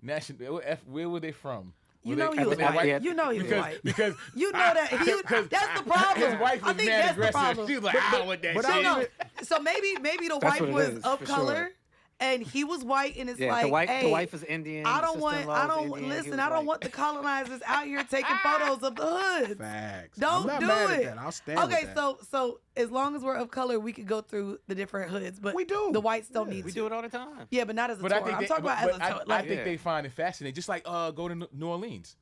national? Where were they from? You Were know they- he were was they white. You know he was white. Because You know that. That's the problem. His wife I was think mad that's the aggressive. problem. She was like, I don't want that but shit. I No. So maybe the That's wife what it was is, of for color. sure. And he was white, and it's Yeah, like, the wife, hey, the wife is Indian. I the don't want, sister-in-law I is don't Indian, he listen. was I don't white. want the colonizers out here taking photos of the hoods. Facts. Don't I'm not do mad it. At that. I'll stand Okay, with that. so as long as we're of color, we could go through the different hoods, but We do. the whites don't Yeah. need We to. do it all the time. Yeah, but not as a But tour. I think I'm they, talking about but as a tour. I Like, think they find it fascinating. Just like go to New Orleans.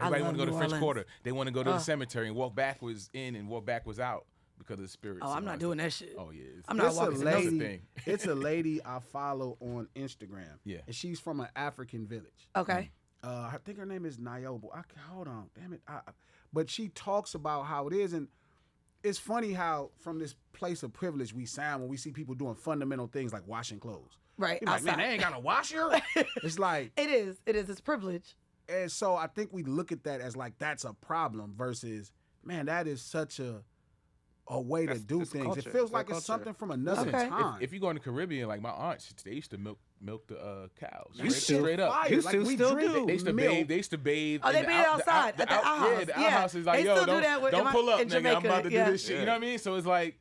I Everybody love want to go to New French Orleans. Quarter. They want to go to the cemetery and walk backwards in and walk backwards out because of the spirits. oh, I'm and not all doing that. that shit. Oh yeah, I'm not It's a walking to Another those. lady. thing. It's a lady I follow on Instagram. Yeah. And she's from an African village. Okay. I think her name is Nyobo. Hold on, damn it. But she talks about how it is, and it's funny how from this place of privilege we sound when we see people doing fundamental things like washing clothes. Right. You're like, man, they ain't got a washer. It's like, It is. It's privilege. and so I think we look at that as like that's a problem versus, man, that is such a way to do it's things. culture. It feels It's like our it's culture. something from another Okay. time. If you go in the Caribbean, like my aunts, they used to milk the cows. You Straight up. fire. Used Like, to, we still drink do. it. They used to Milk. bathe. They used to bathe. Oh, they in the bathe out- the outside at the outhouse. Yeah, the Yeah. outhouse is like, They yo, still do don't, that with- don't pull up, in nigga. I'm Jamaica, about to yeah. do this shit. You know what I mean? So it's like,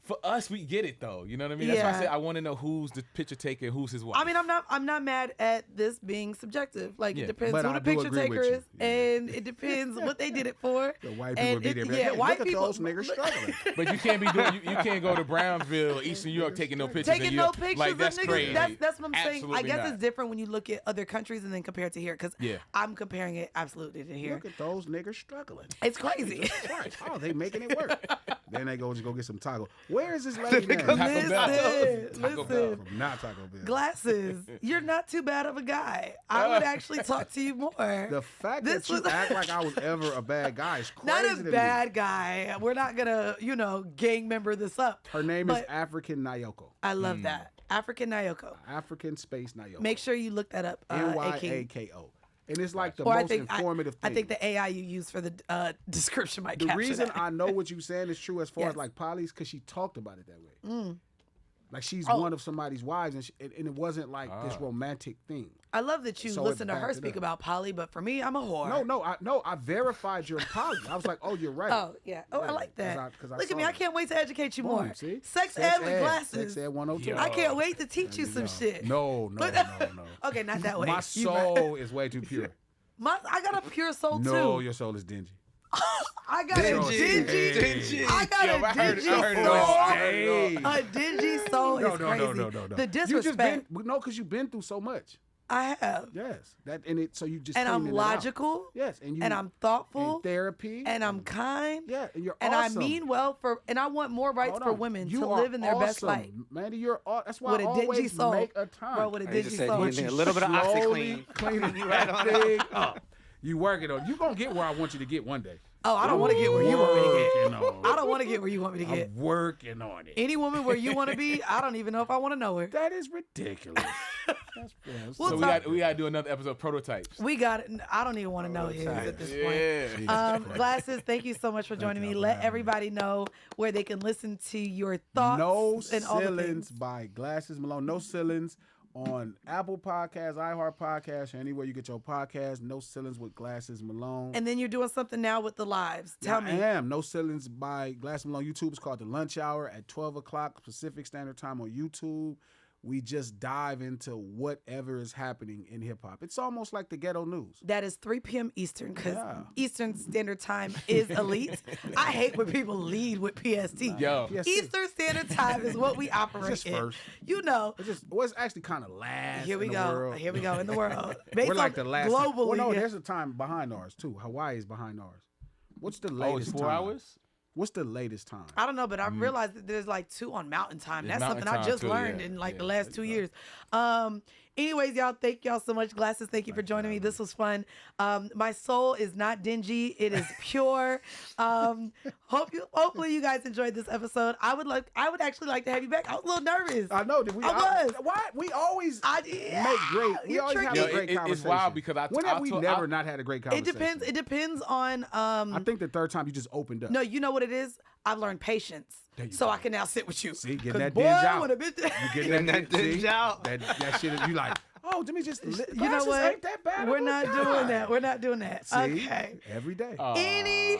for us, we get it though. You know what I mean? That's why I Yeah. say I want to know who's the picture taker, who's his wife. I mean, I'm not mad at this being subjective. Like Yeah. it depends But who I the do picture agree taker with you. is, and it depends what they did it for. The white people And be there. it- Like, yeah, hey, white look people- at those niggas struggling. But you can't be doing. You can't go to Brownsville, Eastern New York, taking no pictures. Taking and no you- pictures Like of that's niggas. crazy. That's what I'm saying. I Absolutely guess not. it's different when you look at other countries and then compare it to here, because Yeah. I'm comparing it absolutely to here. Look at those niggas struggling. It's crazy. Jesus Christ. Oh, they making it work. Then they just go get some taco. Where is this lady now? Taco Bell. Listen, Taco Bell. listen. From not Taco Bell. Glasses, you're not too bad of a guy. I would actually talk to you more. The fact This that you was- act like I was ever a bad guy is crazy Not to a me. bad guy. We're not gonna, gang member this up. Her name is But African Nyoko. I love that. African Nyoko. African Space Nyoko. Make sure you look that up. A-King. Nyako. And it's like the Or most informative thing. I think the AI you use for the description might the capture reason that. I know what you're saying is true as far Yes. as like Polly's, because she talked about it that way. Mm. Like she's Oh. one of somebody's wives, and it wasn't like this romantic thing. I love that you So it listen to her backed it speak up. about Polly, but for me, I'm a whore. I verified your Polly. I was like, oh, you're right. Oh, yeah. Oh, I Yeah, like that. 'cause I Look saw at me. I that. can't wait to educate you Boom, more. see? Sex ed with ed. glasses. Sex ed 102. I can't wait to teach you some shit. No. Okay, not that way. My You right. soul is way too pure. I got a pure soul No, too. your soul is dingy. I got a dingy. I got Yo, a I heard dingy it. soul. Hey. A dingy soul is crazy. No. The You just disrespect. because you've been through so much. I have. Yes, so you just And I'm cleaning it out. logical. Yes, and I'm thoughtful. and therapy, And I'm kind. yeah, and you're And awesome. I mean well and I want more rights Hold for on. women You to are live in their best awesome. life. Mandy, that's why With I a dingy always soul. make a time. Bro, with a He dingy just said soul. you need a little bit of slowly OxyClean. cleaning that thing up. You working on. You gonna get where I want you to get one day. Oh, I don't want to get where you want me to Working get. on I don't want to get where you want me to get. I'm working on it. Any woman where you want to be, I don't even know if I want to know her. That is ridiculous. We'll So talk- we gotta do another episode of prototypes. We got it. I don't even want to know his at this point. Yeah. Glasses, thank you so much for joining me. Let everybody know where they can listen to your thoughts No and all the Ceilings things. by Glasses Malone. No Ceilings on Apple Podcasts, iHeart Podcasts, or anywhere you get your podcast. No Ceilings with Glasses Malone. And then you're doing something now with the lives. Tell me. I am. No Ceilings by Glasses Malone. YouTube is called The Lunch Hour at 12 o'clock Pacific Standard Time on YouTube. We just dive into whatever is happening in hip hop. It's almost like the ghetto news. That is 3 p.m. Eastern, because Yeah. Eastern Standard Time is elite. I hate when people lead with PST. Yo. PST. Eastern Standard Time is what we operate It's just in. first. You know. It's actually kind of last. Here we in the go. world. Here we go in the world. Based We're like on the last. globally. Well, no, yeah. there's a time behind ours too. Hawaii is behind ours. What's the Oh, latest it's 4 time? hours? What's the latest time? I don't know, but I realized that there's like 2 on Mountain Time. There's That's Mountain something I Time just too, learned yeah. in like Yeah, the last there 2 you go. years. Anyways, y'all, thank y'all so much. Glasses, thank you for joining me. This was fun. My soul is not dingy. It is pure. Hopefully you guys enjoyed this episode. I would actually like to have you back. I was a little nervous. I know. I was. Why? We always make great. We always have a great conversation. It's wild because when have we never not had a great conversation? It depends on. I think the third time you just opened up. No, you know what it is? I've learned patience. So I can now sit with you. See, getting that dinge out. You getting that dinge out. That shit is, you like, oh, let me just, you know what? Ain't that bad. We're not doing that. We're not doing that. See? Okay. Every day. Anywho,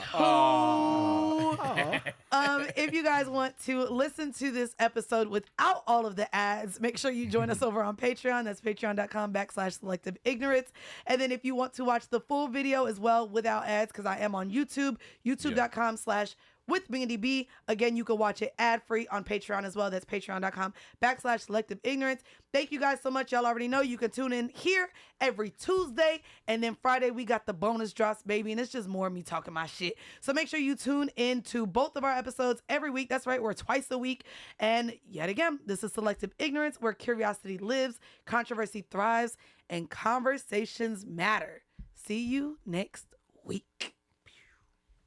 if you guys want to listen to this episode without all of the ads, make sure you join us over on Patreon. That's patreon.com/Selective Ignorance. And then if you want to watch the full video as well without ads, because I am on YouTube, youtube.com/with Mandii B. Again, you can watch it ad-free on Patreon as well. That's patreon.com/Selective Ignorance. Thank you guys so much. Y'all already know you can tune in here every Tuesday. And then Friday, we got the bonus drops, baby. And it's just more of me talking my shit. So make sure you tune in to both of our episodes every week. That's right. We're twice a week. And yet again, this is Selective Ignorance, where curiosity lives, controversy thrives, and conversations matter. See you next week.